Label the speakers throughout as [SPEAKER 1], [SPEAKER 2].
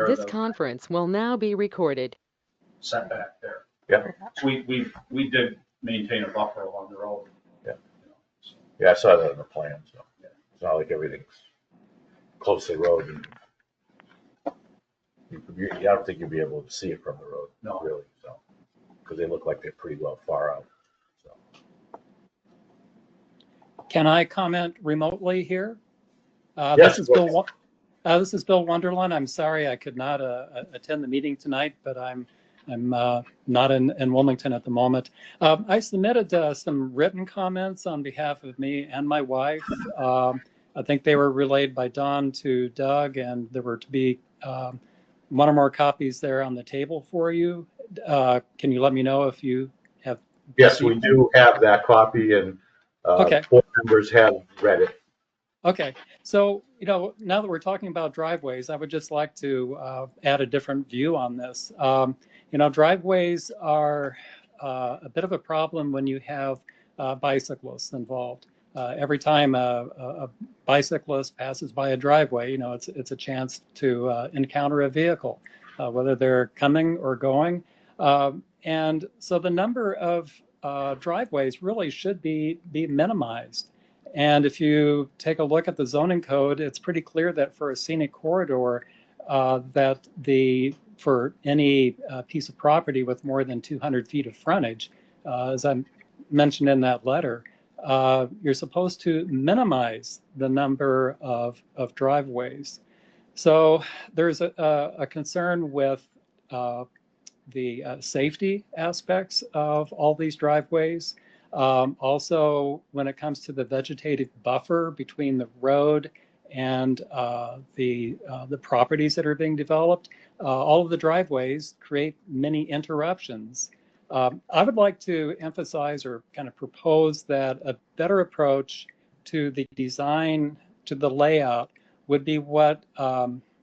[SPEAKER 1] This conference will now be recorded.
[SPEAKER 2] Setback there.
[SPEAKER 3] Yeah.
[SPEAKER 2] So we did maintain a buffer along the road.
[SPEAKER 3] Yeah.
[SPEAKER 2] You know, so.
[SPEAKER 3] Yeah, I saw that in the plan, so
[SPEAKER 2] Yeah.
[SPEAKER 3] it's not like everything's close to the road. And I don't think you'll be able to see it from the road,
[SPEAKER 2] No.
[SPEAKER 3] really, so, because they look like they're pretty well far out. So.
[SPEAKER 4] Can I comment remotely here?
[SPEAKER 3] Yes,
[SPEAKER 4] This is Bill Wonderland. I'm sorry I could not attend the meeting tonight, but I'm not in Wilmington at the moment. I submitted some written comments on behalf of me and my wife. I think they were relayed by Don to Doug, and there were to be one or more copies there on the table for you. Can you let me know if you have?
[SPEAKER 3] Yes, we do have that copy, and
[SPEAKER 4] Okay.
[SPEAKER 3] board members have read it.
[SPEAKER 4] Okay, so now that we're talking about driveways, I would just like to add a different view on this. Driveways are a bit of a problem when you have bicyclists involved. Every time a bicyclist passes by a driveway, it's a chance to encounter a vehicle, whether they're coming or going. And so the number of driveways really should be minimized. And if you take a look at the zoning code, it's pretty clear that for a scenic corridor, for any piece of property with more than 200 feet of frontage, as I mentioned in that letter, you're supposed to minimize the number of driveways. So there's a concern with the safety aspects of all these driveways. Also, when it comes to the vegetative buffer between the road and the properties that are being developed, all of the driveways create many interruptions. I would like to emphasize or kind of propose that a better approach to the design, to the layout, would be what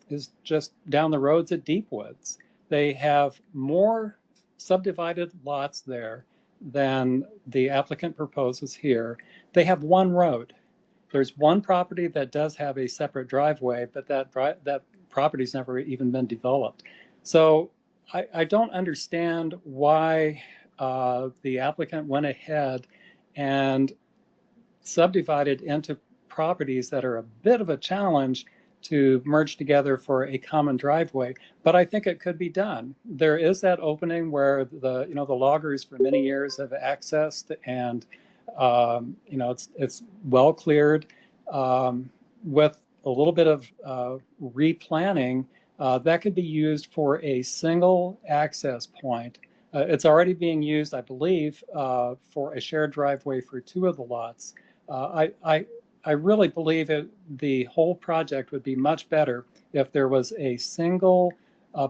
[SPEAKER 4] is just down the roads at Deepwoods. They have more subdivided lots there than the applicant proposes here. They have one road. There's one property that does have a separate driveway, but that property's never even been developed. So I don't understand why the applicant went ahead and subdivided into properties that are a bit of a challenge to merge together for a common driveway, but I think it could be done. There is that opening where the loggers for many years have accessed, and it's well cleared. With a little bit of replanning, that could be used for a single access point. It's already being used, I believe, for a shared driveway for 2 of the lots. I really believe the whole project would be much better if there was a single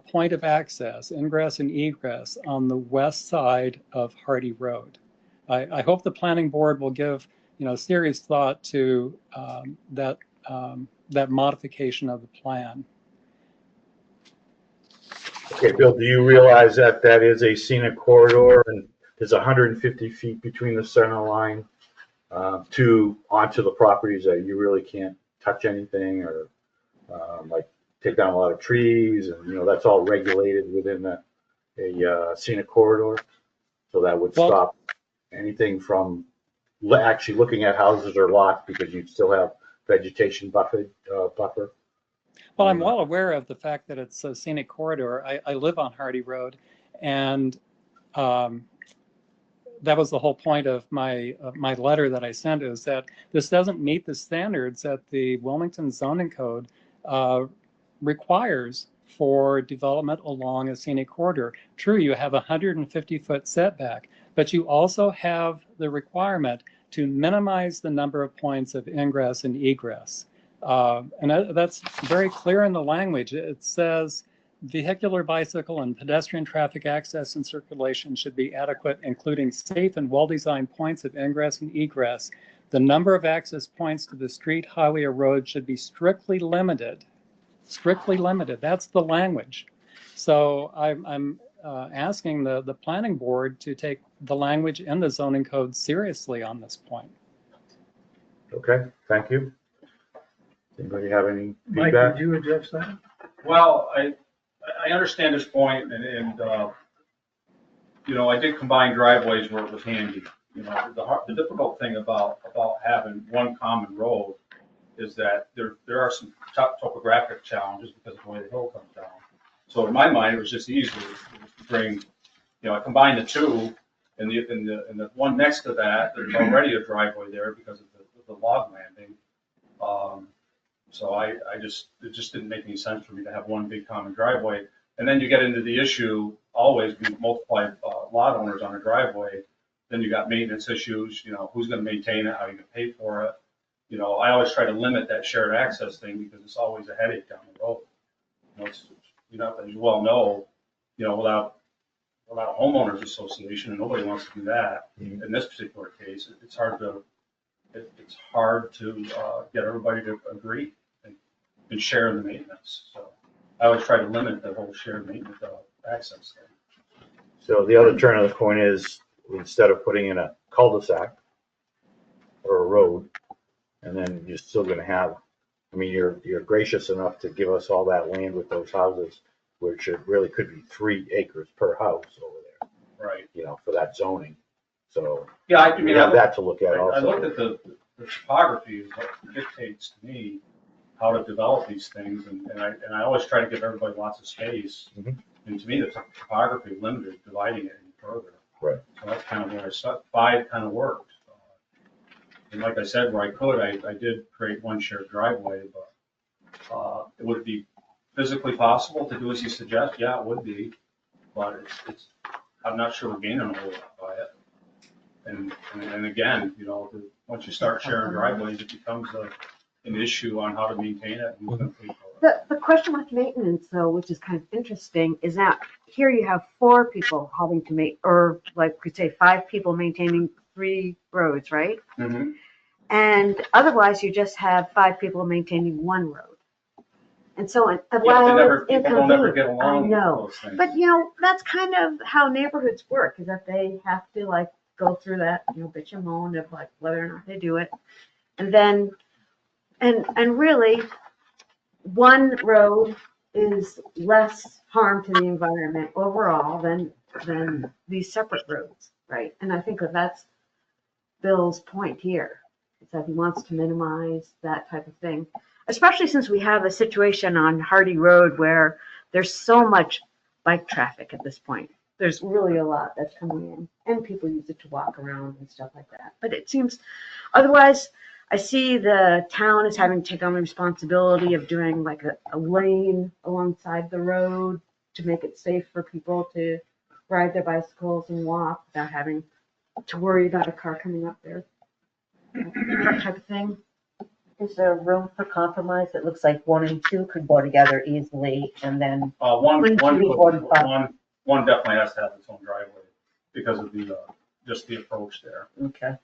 [SPEAKER 4] point of access, ingress and egress, on the west side of Hardy Road. I hope the planning board will give serious thought to that modification of the plan.
[SPEAKER 3] Okay, Bill, do you realize that that is a scenic corridor and there's 150 feet between the center line onto the properties that you really can't touch anything or like take down a lot of trees, and that's all regulated within a scenic corridor, so that would stop anything from actually looking at houses or lots because you'd still have vegetation buffer.
[SPEAKER 4] Well, I'm well aware of the fact that it's a scenic corridor. I live on Hardy Road, and that was the whole point of my letter that I sent, is that this doesn't meet the standards that the Wilmington zoning code requires for development along a scenic corridor. True, you have a 150-foot setback, but you also have the requirement to minimize the number of points of ingress and egress. And that's very clear in the language. It says vehicular, bicycle, and pedestrian traffic access and circulation should be adequate, including safe and well-designed points of ingress and egress. The number of access points to the street, highway, or road should be strictly limited. Strictly limited. That's the language. So I'm asking the planning board to take the language in the zoning code seriously on this point.
[SPEAKER 3] Okay, thank you. Anybody have any
[SPEAKER 5] Mike,
[SPEAKER 3] feedback?
[SPEAKER 5] did you address that?
[SPEAKER 2] Well, I understand his point, and you know, I did combine driveways where it was handy. You know, the difficult thing about having one common road is that there are some topographic challenges because of the way the hill comes down. So in my mind, it was just easy to bring, you know, I combined the two, and the one next to that, there's already a driveway there because of the log landing. So it just didn't make any sense for me to have one big common driveway. And then you get into the issue, always we multiply lot owners on a driveway, then you got maintenance issues, you know, who's gonna maintain it, how you gonna pay for it. You know, I always try to limit that shared access thing because it's always a headache down the road. You know, you know, as you well know, you know, without a homeowners association, and nobody wants to do that.
[SPEAKER 3] Mhm.
[SPEAKER 2] In this particular case, it's hard to get everybody to agree and share the maintenance. So I always try to limit the whole shared maintenance access thing.
[SPEAKER 3] So the other turn of the coin is, instead of putting in a cul-de-sac or a road, and then you're still gonna have, I mean, you're gracious enough to give us all that land with those houses, which it really could be 3 acres per house over there,
[SPEAKER 2] Right.
[SPEAKER 3] you know, for that zoning. So
[SPEAKER 2] Yeah, I
[SPEAKER 3] we
[SPEAKER 2] mean,
[SPEAKER 3] have that to look at
[SPEAKER 2] I looked
[SPEAKER 3] also.
[SPEAKER 2] at the topography is what dictates to me how to develop these things, and I always try to give everybody lots of space.
[SPEAKER 3] Mhm.
[SPEAKER 2] And to me, the topography limited dividing it any further.
[SPEAKER 3] Right.
[SPEAKER 2] So that's kind of where I stuck. 5 kind of worked. And like I said, where I could, I did create one shared driveway, but it would be physically possible to do as you suggest. Yeah, it would be, but I'm not sure we're gaining a whole lot by it. And again, you know, once you start sharing driveways, it becomes an issue on how to maintain it and who's going to pay for it.
[SPEAKER 5] The question with maintenance though, which is kind of interesting, is that here you have 4 people having to or like we say 5 people maintaining 3 roads, right?
[SPEAKER 2] Mhm.
[SPEAKER 5] And otherwise you just have 5 people maintaining 1 road. And so
[SPEAKER 2] Yeah, people don't ever get
[SPEAKER 5] inconvenient.
[SPEAKER 2] along
[SPEAKER 5] I
[SPEAKER 2] with
[SPEAKER 5] know.
[SPEAKER 2] those things.
[SPEAKER 5] But you know, that's kind of how neighborhoods work, is that they have to like go through that, you know, bitch and moan of like whether or not they do it. And then, and really, one road is less harm to the environment overall than these separate roads, right? And I think that's Bill's point here, is that he wants to minimize that type of thing, especially since we have a situation on Hardy Road where there's so much bike traffic at this point. There's really a lot that's coming in, and people use it to walk around and stuff like that. But it seems, otherwise, I see the town is having to take on the responsibility of doing like a lane alongside the road to make it safe for people to ride their bicycles and walk without having to worry about a car coming up there. That type of thing.
[SPEAKER 6] Is there room for compromise? It looks like 1 and 2 could go together easily, and then
[SPEAKER 2] One
[SPEAKER 6] Three, four, and five.
[SPEAKER 2] one definitely has to have its own driveway because of just the approach there.
[SPEAKER 6] okay.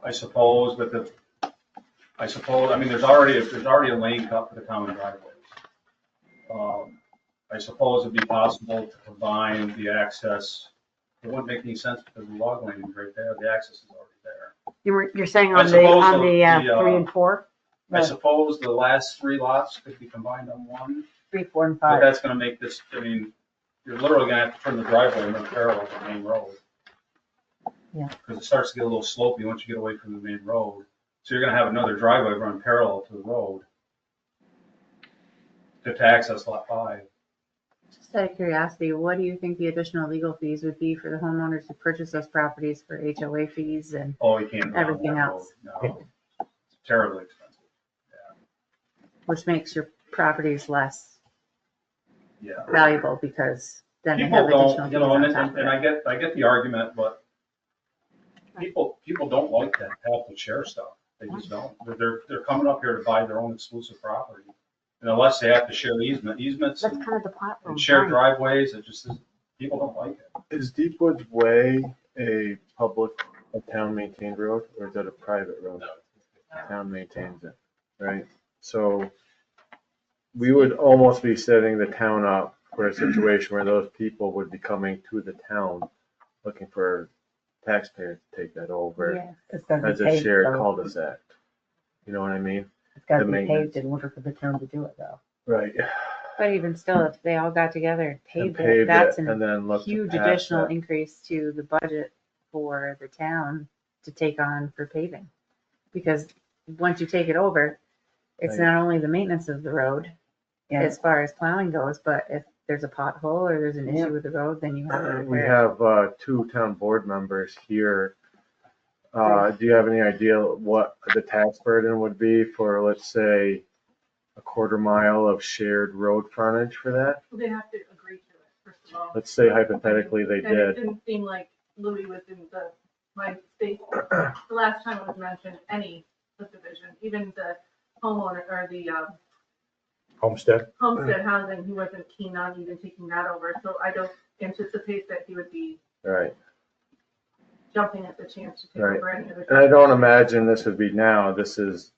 [SPEAKER 2] I suppose, I mean, there's already a lane cut for the common driveways. I suppose it'd be possible to combine the access. It wouldn't make any sense because the log landing is right there, the access is already there.
[SPEAKER 5] You're saying
[SPEAKER 2] I
[SPEAKER 5] on the
[SPEAKER 2] suppose
[SPEAKER 5] 3 and 4?
[SPEAKER 2] I suppose the last 3 lots could be combined on one,
[SPEAKER 6] 3, 4, and
[SPEAKER 2] but
[SPEAKER 6] 5.
[SPEAKER 2] that's gonna make this, I mean, you're literally gonna have to turn the driveway and run parallel to the main road.
[SPEAKER 6] Yeah.
[SPEAKER 2] Because it starts to get a little slopey once you get away from the main road. So you're gonna have another driveway run parallel to the road to access lot 5.
[SPEAKER 7] Just out of curiosity, what do you think the additional legal fees would be for the homeowners who purchase those properties for HOA fees and
[SPEAKER 2] Oh, you can't. go on
[SPEAKER 7] everything
[SPEAKER 2] that
[SPEAKER 7] else?
[SPEAKER 2] road. No, it's terribly expensive.
[SPEAKER 7] which makes your properties less
[SPEAKER 2] Yeah.
[SPEAKER 7] valuable because then they
[SPEAKER 2] People
[SPEAKER 7] have additional
[SPEAKER 2] don't,
[SPEAKER 7] fees
[SPEAKER 2] you know,
[SPEAKER 7] on
[SPEAKER 2] and
[SPEAKER 7] top of
[SPEAKER 2] and
[SPEAKER 7] it.
[SPEAKER 2] I get the argument, but people don't like that, have to share stuff. They just don't. They're coming up here to buy their own exclusive property. And unless they have to share easements
[SPEAKER 5] That's
[SPEAKER 2] and
[SPEAKER 5] kind of the platform.
[SPEAKER 2] and shared
[SPEAKER 5] right?
[SPEAKER 2] driveways, it just is, people don't like it.
[SPEAKER 8] Is Deepwood's Way a town maintained road, or is it a private road? Town maintains it, right? So we would almost be setting the town up for a situation where those people would be coming to the town looking for taxpayers to take that over
[SPEAKER 6] Yeah, it's gonna be
[SPEAKER 8] as a
[SPEAKER 6] paid
[SPEAKER 8] shared
[SPEAKER 6] for.
[SPEAKER 8] cul-de-sac. You know what I mean?
[SPEAKER 6] It's gotta
[SPEAKER 8] The
[SPEAKER 6] be
[SPEAKER 8] maintenance.
[SPEAKER 6] paved in order for the town to do it though.
[SPEAKER 8] Right.
[SPEAKER 7] But even still, if they all got together and
[SPEAKER 8] And
[SPEAKER 7] paved it, that's
[SPEAKER 8] and
[SPEAKER 7] a
[SPEAKER 8] then look to
[SPEAKER 7] huge
[SPEAKER 8] pass
[SPEAKER 7] additional
[SPEAKER 8] that.
[SPEAKER 7] increase to the budget for the town to take on for paving. Because once you take it over, it's
[SPEAKER 8] Right.
[SPEAKER 7] not only the maintenance of the road
[SPEAKER 6] Yeah,
[SPEAKER 7] as far as plowing goes, but if there's a pothole or there's an
[SPEAKER 6] Yeah.
[SPEAKER 7] issue with the road, then you have to
[SPEAKER 8] We
[SPEAKER 7] repair it.
[SPEAKER 8] have 2 town board members here. Do you have any idea what the tax burden would be for, let's say, a 1/4 mile of shared road frontage for that?
[SPEAKER 9] They have to agree to it, first of all.
[SPEAKER 8] Let's say hypothetically they
[SPEAKER 9] And it
[SPEAKER 8] did.
[SPEAKER 9] didn't seem like Louis was in my state, the last time it was mentioned, any subdivision, even the homeowner or the
[SPEAKER 3] Homestead?
[SPEAKER 9] homestead housing, he wasn't keen on even taking that over. So I don't anticipate that he would be
[SPEAKER 8] Right.
[SPEAKER 9] jumping at the chance to take
[SPEAKER 8] Right.
[SPEAKER 9] over any of the.
[SPEAKER 8] And I don't imagine this would be now. This is,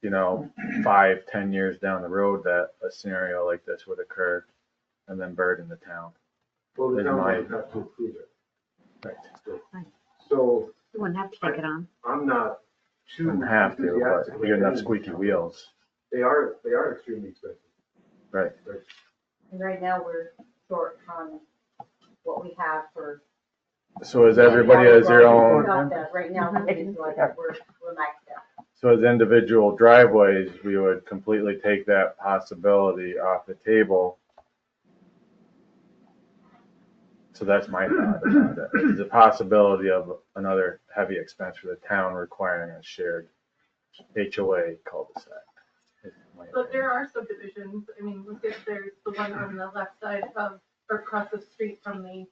[SPEAKER 8] 5-10 years down the road that a scenario like this would occur and then burden the town.
[SPEAKER 10] Well, the
[SPEAKER 8] Is
[SPEAKER 10] town
[SPEAKER 8] my-
[SPEAKER 10] would have to approve it.
[SPEAKER 8] Right.
[SPEAKER 10] So
[SPEAKER 5] You wouldn't have to take it on.
[SPEAKER 10] I'm not too.
[SPEAKER 8] Wouldn't have to, but
[SPEAKER 10] enthusiastic
[SPEAKER 8] you got enough
[SPEAKER 10] with
[SPEAKER 8] squeaky
[SPEAKER 10] it.
[SPEAKER 8] wheels.
[SPEAKER 10] They are extremely expensive.
[SPEAKER 8] Right.
[SPEAKER 11] And right now, we're short on what we have for.
[SPEAKER 8] So as everybody has their own,
[SPEAKER 11] Not that, right now,
[SPEAKER 5] Mhm.
[SPEAKER 11] it's like we're maxed out.
[SPEAKER 8] so as individual driveways, we would completely take that possibility off the table. So that's my thought about it. There's a possibility of another heavy expense for the town requiring a shared HOA cul-de-sac. is my
[SPEAKER 9] But there
[SPEAKER 8] opinion.
[SPEAKER 9] are subdivisions, I mean, look at, there's the one on the left side of, or across the street from the,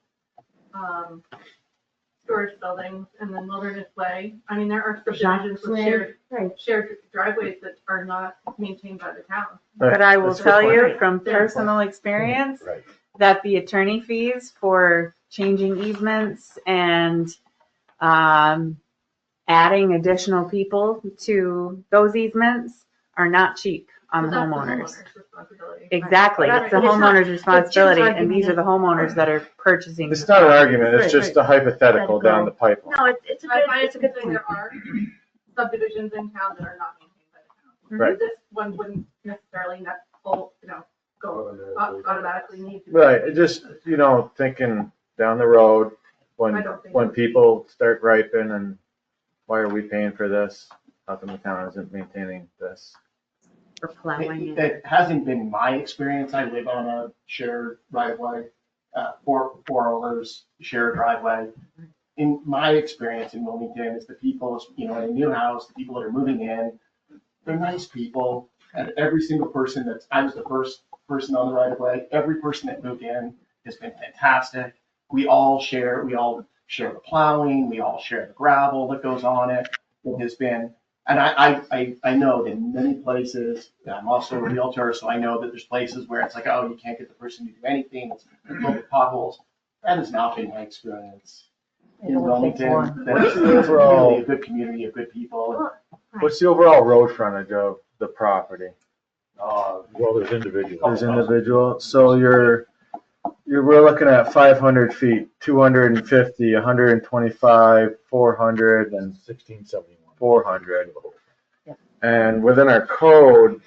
[SPEAKER 9] storage buildings, and then Wilderness Way. I mean, there are subdivisions with shared driveways that are not maintained by the town.
[SPEAKER 7] But I will
[SPEAKER 8] That's a good
[SPEAKER 7] tell
[SPEAKER 8] point.
[SPEAKER 7] you from personal experience
[SPEAKER 3] Right.
[SPEAKER 7] that the attorney fees for changing easements and adding additional people to those easements are not cheap on the
[SPEAKER 9] But that's
[SPEAKER 7] homeowners.
[SPEAKER 9] homeowner's responsibility.
[SPEAKER 7] Exactly,
[SPEAKER 5] Right.
[SPEAKER 7] it's the
[SPEAKER 5] But it's not-
[SPEAKER 7] homeowner's responsibility,
[SPEAKER 5] Jim's
[SPEAKER 7] and these are the homeowners that are purchasing.
[SPEAKER 8] It's not an argument, it's
[SPEAKER 5] Right,
[SPEAKER 8] just a hypothetical down the pipeline.
[SPEAKER 5] No, it's a
[SPEAKER 9] I
[SPEAKER 5] good,
[SPEAKER 9] find
[SPEAKER 5] it's a good point.
[SPEAKER 9] there are subdivisions in town that are not maintained by the town.
[SPEAKER 8] Right.
[SPEAKER 9] This one wouldn't necessarily go automatically need to. be.
[SPEAKER 8] Right, it just, thinking down the road,
[SPEAKER 9] I don't think
[SPEAKER 8] when
[SPEAKER 9] so.
[SPEAKER 8] people start griping and why are we paying for this? How come the town isn't maintaining this?
[SPEAKER 5] For plowing it.
[SPEAKER 12] It hasn't been my experience. I live on a shared driveway, four owners, shared driveway. In my experience in Wilmington, is the people, in a new house, the people that are moving in, they're nice people. And every single person I was the first person on the right of way. Every person that moved in has been fantastic. We all share the plowing, we all share the gravel that goes on it. It has been, and I know that in many places, I'm also a realtor, so I know that there's places where it's like, oh, you can't get the person to do anything, it's full of potholes. That has not been my experience
[SPEAKER 6] It
[SPEAKER 12] in
[SPEAKER 6] only takes
[SPEAKER 12] Wilmington.
[SPEAKER 6] one.
[SPEAKER 12] That's
[SPEAKER 8] What's the overall-
[SPEAKER 12] really a good community of good people.
[SPEAKER 8] What's the overall road frontage of the property?
[SPEAKER 3] Well, there's individuals.
[SPEAKER 8] There's individual, so we're looking at 500 feet, 250, 125, 400, and
[SPEAKER 3] 1671.
[SPEAKER 8] 400.
[SPEAKER 6] Yeah.
[SPEAKER 8] And within our code,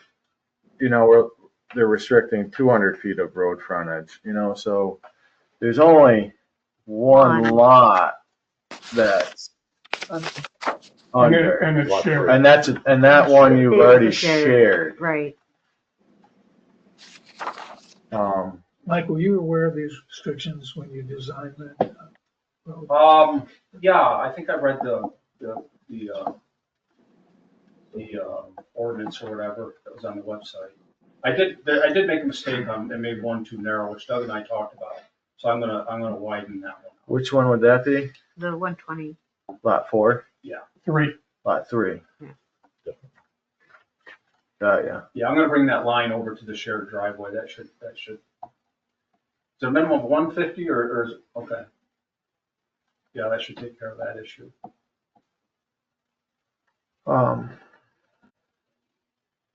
[SPEAKER 8] they're restricting 200 feet of road frontage, so there's only one
[SPEAKER 5] One.
[SPEAKER 8] lot that's under.
[SPEAKER 10] And it's
[SPEAKER 3] Lot
[SPEAKER 10] shared.
[SPEAKER 3] three.
[SPEAKER 8] And that one you've
[SPEAKER 5] It is
[SPEAKER 8] already
[SPEAKER 5] a shared.
[SPEAKER 8] shared.
[SPEAKER 5] Right.
[SPEAKER 10] Mike, were you aware of these restrictions when you designed that road?
[SPEAKER 2] Yeah, I think I read the ordinance or whatever that was on the website. I did make a mistake on, and made one too narrow, which Doug and I talked about. So I'm gonna widen that one.
[SPEAKER 8] Which one would that be?
[SPEAKER 5] The 120.
[SPEAKER 8] Lot 4?
[SPEAKER 10] 3.
[SPEAKER 8] Lot 3?
[SPEAKER 5] Yeah.
[SPEAKER 8] Yeah.
[SPEAKER 2] Yeah, I'm gonna bring that line over to the shared driveway. That should. Is it a minimum of 150 or is, okay. Yeah, that should take care of that issue.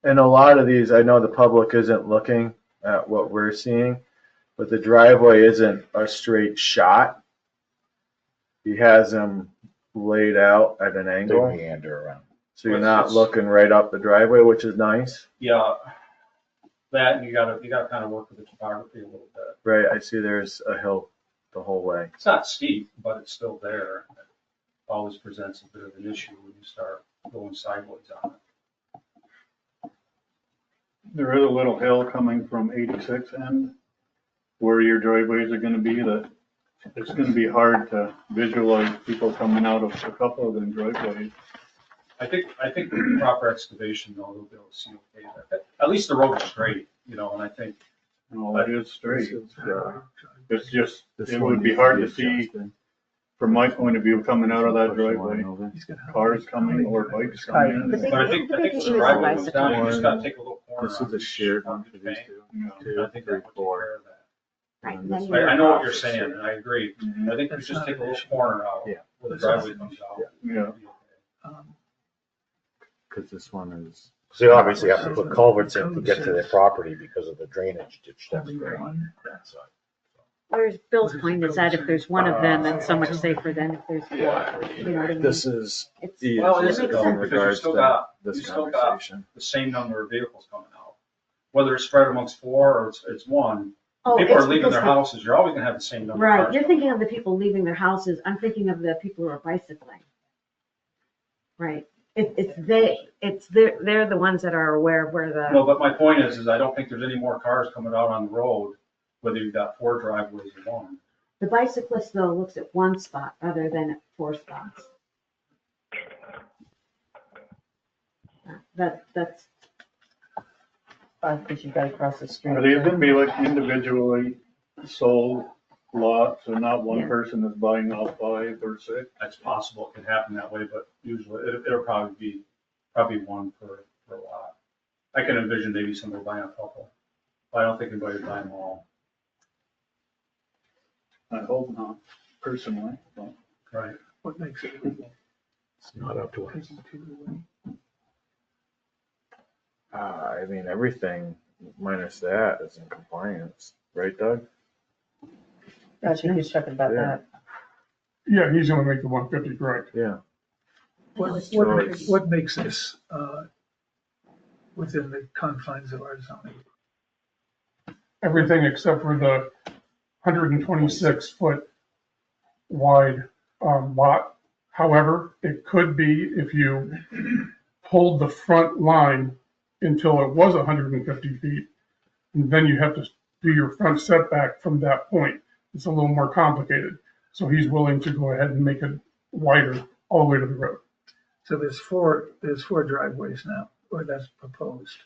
[SPEAKER 8] And a lot of these, I know the public isn't looking at what we're seeing, but the driveway isn't a straight shot. He has them laid out at an
[SPEAKER 3] They
[SPEAKER 8] angle.
[SPEAKER 3] meander around.
[SPEAKER 8] So you're
[SPEAKER 2] It's-
[SPEAKER 8] not
[SPEAKER 2] it's-
[SPEAKER 8] looking right up the driveway, which is nice.
[SPEAKER 2] Yeah, that, and you gotta kind of work with the topography a little bit.
[SPEAKER 8] Right, I see there's a hill the whole way.
[SPEAKER 2] It's not steep, but it's still there. It always presents a bit of an issue when you start going sideways on it.
[SPEAKER 10] There is a little hill coming from 86 end where your driveways are gonna be that it's gonna be hard to visualize people coming out of a couple of them driveways.
[SPEAKER 2] I think with proper excavation, though, they'll be able to see okay. At least the road is straight, you know, and I think,
[SPEAKER 10] No, it is straight.
[SPEAKER 8] Yeah.
[SPEAKER 10] It's just,
[SPEAKER 8] This
[SPEAKER 10] it
[SPEAKER 8] one
[SPEAKER 10] would be
[SPEAKER 8] needs to
[SPEAKER 10] hard to see,
[SPEAKER 8] adjusted.
[SPEAKER 10] from my point of view, coming out of that
[SPEAKER 8] Push the line
[SPEAKER 10] driveway,
[SPEAKER 8] over.
[SPEAKER 10] cars coming or bikes coming
[SPEAKER 5] But
[SPEAKER 10] in.
[SPEAKER 2] but I think
[SPEAKER 5] The big
[SPEAKER 2] when
[SPEAKER 5] issue
[SPEAKER 2] the
[SPEAKER 5] is
[SPEAKER 2] driveway
[SPEAKER 5] the
[SPEAKER 2] goes down, you just
[SPEAKER 8] bicycle.
[SPEAKER 2] gotta take a little corner.
[SPEAKER 8] This is a shared one for these two.
[SPEAKER 10] Yeah.
[SPEAKER 2] I
[SPEAKER 8] Two,
[SPEAKER 2] think
[SPEAKER 8] three,
[SPEAKER 2] that would take
[SPEAKER 8] four.
[SPEAKER 2] care of that.
[SPEAKER 5] Right,
[SPEAKER 8] And
[SPEAKER 5] then
[SPEAKER 8] this
[SPEAKER 5] you-
[SPEAKER 2] I know what you're saying, and I agree.
[SPEAKER 10] Mhm.
[SPEAKER 2] I think if we just take a little corner out
[SPEAKER 8] Yeah.
[SPEAKER 2] where the driveway comes out.
[SPEAKER 10] Yeah.
[SPEAKER 2] it'll be okay.
[SPEAKER 8] Cause this one is.
[SPEAKER 3] So you obviously have to put culverts in to get to their property because of the drainage ditch that's there on that side.
[SPEAKER 5] Where's Bill's point is that if there's one of them, it's so much safer than if there's four, you know what I mean?
[SPEAKER 8] This is
[SPEAKER 5] It's-
[SPEAKER 8] easy
[SPEAKER 2] Well, it
[SPEAKER 5] It
[SPEAKER 2] is
[SPEAKER 5] makes
[SPEAKER 2] though,
[SPEAKER 5] sense.
[SPEAKER 8] in
[SPEAKER 2] because you
[SPEAKER 8] regards
[SPEAKER 2] still
[SPEAKER 8] to
[SPEAKER 2] got,
[SPEAKER 8] this
[SPEAKER 2] you still got
[SPEAKER 8] conversation.
[SPEAKER 2] the same number of vehicles coming out. Whether it's spread amongst four or it's one,
[SPEAKER 5] Oh,
[SPEAKER 2] people are
[SPEAKER 5] it's
[SPEAKER 2] leaving
[SPEAKER 5] because
[SPEAKER 2] their
[SPEAKER 5] the-
[SPEAKER 2] houses, you're always gonna have the same number of
[SPEAKER 5] Right,
[SPEAKER 2] cars.
[SPEAKER 5] you're thinking of the people leaving their houses, I'm thinking of the people who are bicycling. Right, they're the ones that are aware of where
[SPEAKER 2] No,
[SPEAKER 5] the,
[SPEAKER 2] but my point is I don't think there's any more cars coming out on the road, whether you've got four driveways or one.
[SPEAKER 5] the bicyclist though looks at one spot rather than at four spots. That's,
[SPEAKER 6] Because you gotta cross the street.
[SPEAKER 10] Are these gonna be like individually sold lots, and not one
[SPEAKER 5] Yeah.
[SPEAKER 10] person is buying all 5 or 6?
[SPEAKER 2] That's possible, it could happen that way, but usually it'll probably be one per lot. I can envision maybe somebody buying a couple, but I don't think anybody would buy them all.
[SPEAKER 10] I hope not, personally, but.
[SPEAKER 2] Right.
[SPEAKER 10] What makes it legal?
[SPEAKER 3] It's not up to us.
[SPEAKER 8] I mean, everything minus that is in compliance, right, Doug?
[SPEAKER 6] I think he's talking about
[SPEAKER 8] Yeah.
[SPEAKER 6] that.
[SPEAKER 10] Yeah, he's gonna make the 150 correct.
[SPEAKER 8] Yeah.
[SPEAKER 10] What makes this, within the confines of our zoning?
[SPEAKER 13] Everything except for the 126-foot wide lot. However, it could be if you pulled the front line until it was 150 feet, and then you have to do your front setback from that point. It's a little more complicated. So he's willing to go ahead and make it wider all the way to the road.
[SPEAKER 10] So there's four driveways now, or that's proposed.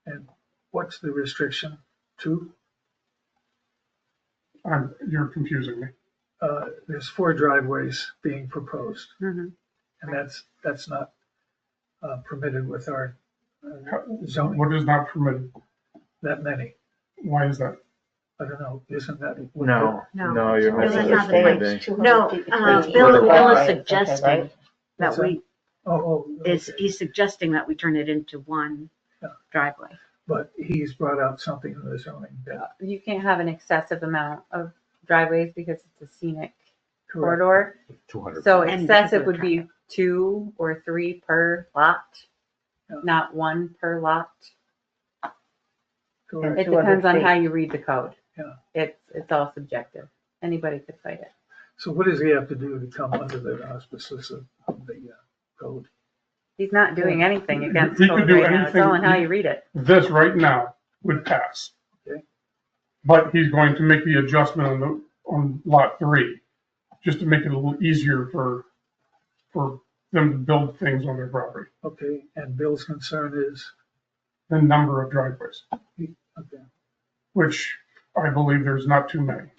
[SPEAKER 10] And what's the restriction? 2?
[SPEAKER 13] You're confusing me.
[SPEAKER 10] There's 4 driveways being proposed,
[SPEAKER 5] mhm.
[SPEAKER 10] and that's not permitted with our zoning,
[SPEAKER 13] What is not permitted?
[SPEAKER 10] that many.
[SPEAKER 13] Why is that?
[SPEAKER 10] I don't know, isn't that?
[SPEAKER 8] No, you're
[SPEAKER 5] Really
[SPEAKER 8] missing
[SPEAKER 5] not
[SPEAKER 8] the
[SPEAKER 5] the point.
[SPEAKER 8] standing.
[SPEAKER 5] No, Bill is suggesting that
[SPEAKER 10] What's that?
[SPEAKER 5] we,
[SPEAKER 10] Okay.
[SPEAKER 5] he's suggesting that we turn it into one
[SPEAKER 10] Yeah.
[SPEAKER 5] driveway.
[SPEAKER 10] But he's brought out something in the zoning that.
[SPEAKER 7] You can't have an excessive amount of driveways because it's a scenic
[SPEAKER 10] Correct.
[SPEAKER 7] corridor.
[SPEAKER 3] 200.
[SPEAKER 7] So
[SPEAKER 5] And
[SPEAKER 7] excessive
[SPEAKER 5] because
[SPEAKER 7] would be 2 or 3 per lot,
[SPEAKER 10] Yeah.
[SPEAKER 7] not 1 per lot.
[SPEAKER 10] Correct.
[SPEAKER 7] It
[SPEAKER 6] 200
[SPEAKER 7] depends on
[SPEAKER 6] feet.
[SPEAKER 7] how you read the code.
[SPEAKER 10] Yeah.
[SPEAKER 7] It's all subjective. Anybody could fight it.
[SPEAKER 10] So what does he have to do to come under the auspices of the code?
[SPEAKER 7] He's not doing anything against
[SPEAKER 13] He could
[SPEAKER 7] code
[SPEAKER 13] do
[SPEAKER 7] right now. It's
[SPEAKER 13] anything
[SPEAKER 7] all in how
[SPEAKER 13] he-
[SPEAKER 7] you read it.
[SPEAKER 13] This right now would pass.
[SPEAKER 10] Okay.
[SPEAKER 13] But he's going to make the adjustment on lot 3, just to make it a little easier for them to build things on their property.
[SPEAKER 10] Okay, and Bill's concern is,
[SPEAKER 13] The number of driveways,
[SPEAKER 10] okay,
[SPEAKER 13] which I believe there's not too many.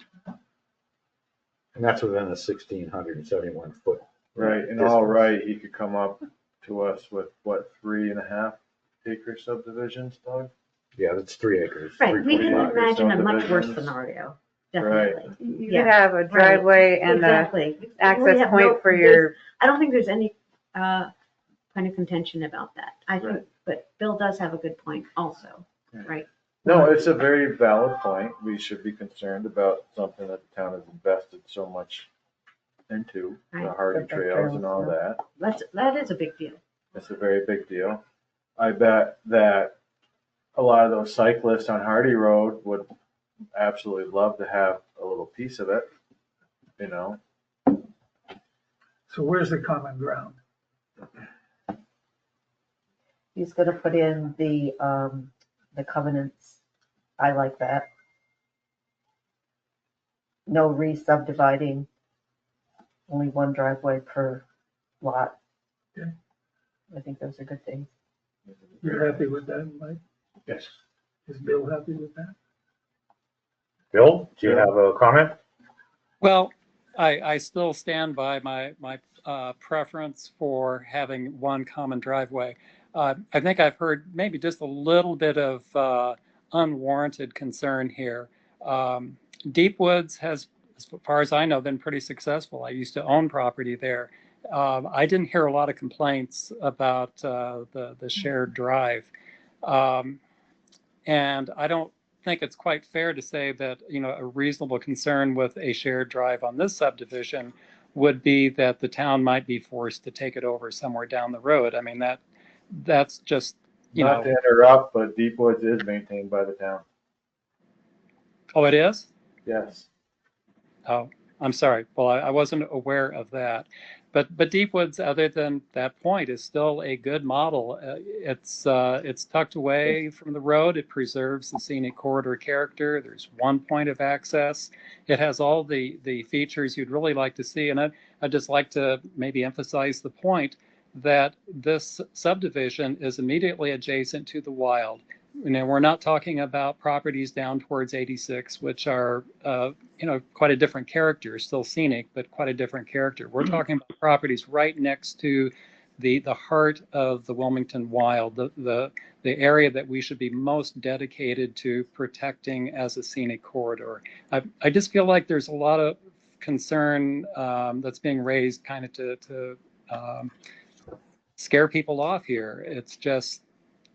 [SPEAKER 3] And that's within the 1,671 foot.
[SPEAKER 8] Right, and all right, he could come up to us with, what, 3.5 acre subdivisions, Doug?
[SPEAKER 3] Yeah, that's 3 acres.
[SPEAKER 5] Right, we can
[SPEAKER 8] 3.5 acre
[SPEAKER 5] imagine a much worse
[SPEAKER 8] subdivisions.
[SPEAKER 5] scenario,
[SPEAKER 8] Right.
[SPEAKER 5] definitely.
[SPEAKER 7] You
[SPEAKER 5] Yeah,
[SPEAKER 7] could have a driveway and a
[SPEAKER 5] Exactly. We
[SPEAKER 7] access
[SPEAKER 5] have
[SPEAKER 7] point
[SPEAKER 5] no-
[SPEAKER 7] for your,
[SPEAKER 5] I don't think there's any kind of contention about that. I think,
[SPEAKER 8] Right.
[SPEAKER 5] but Bill does have a good point also, right?
[SPEAKER 8] No, it's a very valid point. We should be concerned about something that the town has invested so much into, the
[SPEAKER 5] Right.
[SPEAKER 8] Hardy Trails and all that.
[SPEAKER 5] That is a big deal.
[SPEAKER 8] It's a very big deal. I bet that a lot of those cyclists on Hardy Road would absolutely love to have a little piece of it, you know?
[SPEAKER 14] So where's the common ground?
[SPEAKER 6] He's gonna put in the covenants. I like that. No re-subdividing, only one driveway per lot.
[SPEAKER 14] Okay.
[SPEAKER 6] I think those are good things.
[SPEAKER 14] You're happy with that, Mike?
[SPEAKER 3] Yes.
[SPEAKER 14] Is Bill happy with that?
[SPEAKER 3] Bill, do you have a comment?
[SPEAKER 4] Well, I still stand by my preference for having one common driveway. I think I've heard maybe just a little bit of unwarranted concern here. Deep Woods has, as far as I know, been pretty successful. I used to own property there. I didn't hear a lot of complaints about the shared drive. And I don't think it's quite fair to say that, you know, a reasonable concern with a shared drive on this subdivision would be that the town might be forced to take it over somewhere down the road. I mean, that's just, you
[SPEAKER 8] Not
[SPEAKER 4] know.
[SPEAKER 8] to interrupt, but Deep Woods is maintained by the town.
[SPEAKER 4] Oh, it is?
[SPEAKER 8] Yes.
[SPEAKER 4] Oh, I'm sorry. Well, I wasn't aware of that. But Deep Woods, other than that point, is still a good model. It's tucked away from the road. It preserves the scenic corridor character. There's one point of access. It has all the features you'd really like to see. And I'd just like to maybe emphasize the point that this subdivision is immediately adjacent to the Wild. You know, we're not talking about properties down towards 86, which are, you know, quite a different character, still scenic, but quite a different character. We're talking about properties right next to the heart of the Wilmington Wild, the area that we should be most dedicated to protecting as a scenic corridor. I just feel like there's a lot of concern that's being raised kind of to scare people off here. It's just,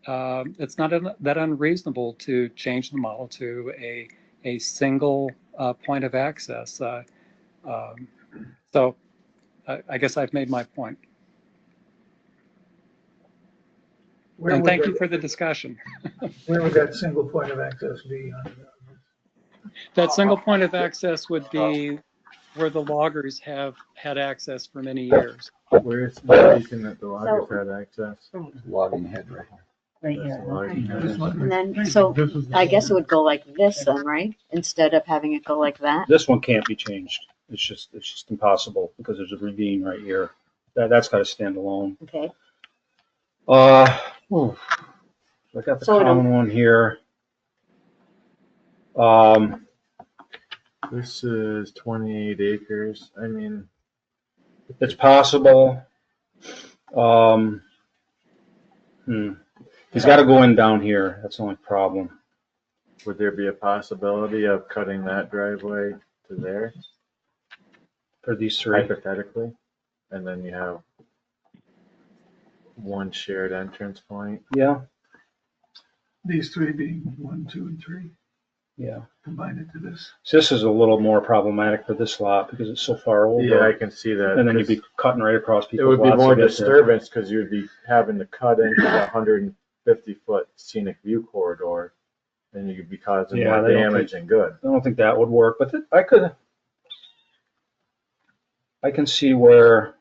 [SPEAKER 4] it's not that unreasonable to change the model to a single point of access. So I guess I've made my point.
[SPEAKER 14] Where
[SPEAKER 4] And
[SPEAKER 14] would
[SPEAKER 4] thank
[SPEAKER 14] that-
[SPEAKER 4] you for the discussion.
[SPEAKER 14] Where would that single point of access be on?
[SPEAKER 4] That single point of access would be where the loggers have had access for many years.
[SPEAKER 8] Where's the beacon that the loggers
[SPEAKER 6] So-
[SPEAKER 8] had access?
[SPEAKER 3] Logging head right here.
[SPEAKER 6] Right
[SPEAKER 8] That's
[SPEAKER 6] here.
[SPEAKER 8] the logging head.
[SPEAKER 13] This one.
[SPEAKER 5] And then, so
[SPEAKER 13] This is the-
[SPEAKER 5] I guess it would go like this then, right? Instead of having it go like that?
[SPEAKER 15] This one can't be changed. It's just impossible because there's a ravine right here. That's got to stand alone.
[SPEAKER 5] Okay.
[SPEAKER 15] So I got the
[SPEAKER 5] So it'll-
[SPEAKER 15] common one here.
[SPEAKER 8] This is 28 acres. I mean,
[SPEAKER 15] It's possible. He's got to go in down here. That's the only problem.
[SPEAKER 8] would there be a possibility of cutting that driveway to there,
[SPEAKER 15] For these three.
[SPEAKER 8] hypothetically? And then you have one shared entrance point?
[SPEAKER 15] Yeah,
[SPEAKER 14] These three being 1, 2, and 3,
[SPEAKER 15] yeah.
[SPEAKER 14] combine it to this.
[SPEAKER 15] So this is a little more problematic for this lot because it's so far over.
[SPEAKER 8] Yeah, I can see that.
[SPEAKER 15] And then you'd be cutting right across
[SPEAKER 8] It
[SPEAKER 15] people's
[SPEAKER 8] would be
[SPEAKER 15] lots to
[SPEAKER 8] more
[SPEAKER 15] get there.
[SPEAKER 8] disturbance because you'd be having to cut into the 150-foot scenic view corridor, and you'd be causing
[SPEAKER 15] Yeah,
[SPEAKER 8] more
[SPEAKER 15] they don't
[SPEAKER 8] damage than good.
[SPEAKER 15] I don't think that would work, but I can see where,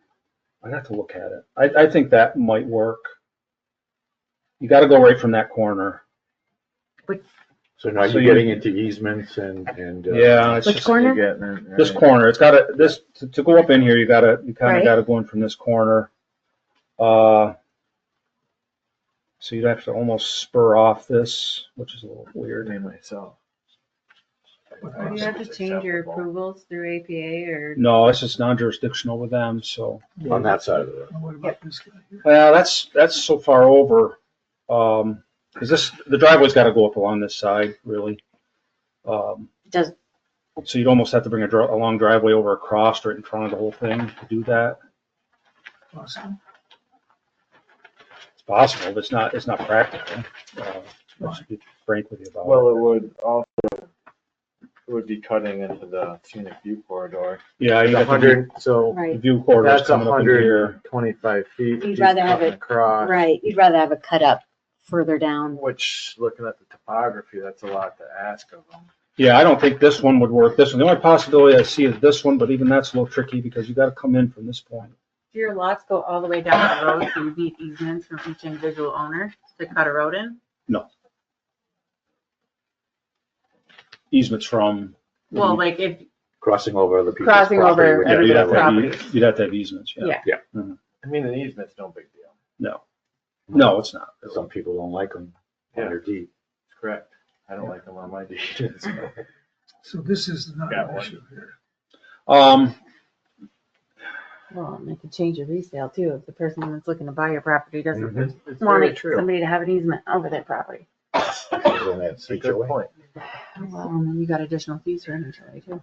[SPEAKER 15] I have to look at it. I think that might work. You got to go right from that corner.
[SPEAKER 3] So now
[SPEAKER 15] So
[SPEAKER 3] you're
[SPEAKER 15] you-
[SPEAKER 3] getting into easements and.
[SPEAKER 15] Yeah, it's
[SPEAKER 5] Which
[SPEAKER 15] just
[SPEAKER 5] corner?
[SPEAKER 8] You're getting it,
[SPEAKER 15] this
[SPEAKER 8] right?
[SPEAKER 15] corner. It's got to go up in here. You kind of
[SPEAKER 5] Right.
[SPEAKER 15] got to go in from this corner. So you'd have to almost spur off this, which is a little weird.
[SPEAKER 8] Me myself.
[SPEAKER 7] Do you have to change your approvals through APA or?
[SPEAKER 15] No, it's just non-jurisdictional with them. So,
[SPEAKER 3] On that side of the road.
[SPEAKER 14] And what about this guy here?
[SPEAKER 15] well, that's so far over. Because the driveway's got to go up along this side, really.
[SPEAKER 5] Does,
[SPEAKER 15] So you'd almost have to bring a long driveway over across right in front of the whole thing to do that.
[SPEAKER 14] Possible.
[SPEAKER 15] It's possible, but it's not practical. Let's be frank with you about
[SPEAKER 8] Well,
[SPEAKER 15] it.
[SPEAKER 8] it would also would be cutting into the scenic view corridor.
[SPEAKER 15] Yeah, you
[SPEAKER 8] The
[SPEAKER 15] got the
[SPEAKER 8] 100, so
[SPEAKER 6] Right,
[SPEAKER 15] view corridors
[SPEAKER 8] that's
[SPEAKER 15] coming up in here.
[SPEAKER 8] 125 feet.
[SPEAKER 6] You'd
[SPEAKER 8] He's
[SPEAKER 6] rather have
[SPEAKER 8] cutting
[SPEAKER 6] it-
[SPEAKER 8] across,
[SPEAKER 6] right. You'd rather have it cut up further down.
[SPEAKER 8] which, looking at the topography, that's a lot to ask of them.
[SPEAKER 15] Yeah, I don't think this one would work. This one, the only possibility I see is this one, but even that's a little tricky because you gotta come in from this point.
[SPEAKER 7] Do your lots go all the way down the road, so you need easements from each individual owner to cut a road in?
[SPEAKER 15] Easements from.
[SPEAKER 7] Well, like if,
[SPEAKER 3] Crossing over other people's
[SPEAKER 7] Crossing
[SPEAKER 3] property.
[SPEAKER 7] over
[SPEAKER 3] would
[SPEAKER 15] Yeah,
[SPEAKER 3] be
[SPEAKER 15] you'd have
[SPEAKER 3] that
[SPEAKER 15] to
[SPEAKER 3] way.
[SPEAKER 15] have, you'd have to have easements, yeah.
[SPEAKER 7] yeah.
[SPEAKER 8] I mean, an easement's no big deal.
[SPEAKER 15] No, it's not.
[SPEAKER 3] Some people don't like them on their deed.
[SPEAKER 8] That's correct. I don't like them on my deed.
[SPEAKER 14] So this is not
[SPEAKER 8] Got
[SPEAKER 14] an
[SPEAKER 8] one.
[SPEAKER 14] issue here.
[SPEAKER 15] Um,
[SPEAKER 7] Well, and it could change your resale too, if the person that's looking to buy your property doesn't
[SPEAKER 8] It's
[SPEAKER 7] want
[SPEAKER 8] very true.
[SPEAKER 7] somebody to have an easement over their property.
[SPEAKER 3] Isn't that
[SPEAKER 8] It's a good
[SPEAKER 3] HOA?
[SPEAKER 8] point.
[SPEAKER 7] Well, and then you got additional fees for an HOA too.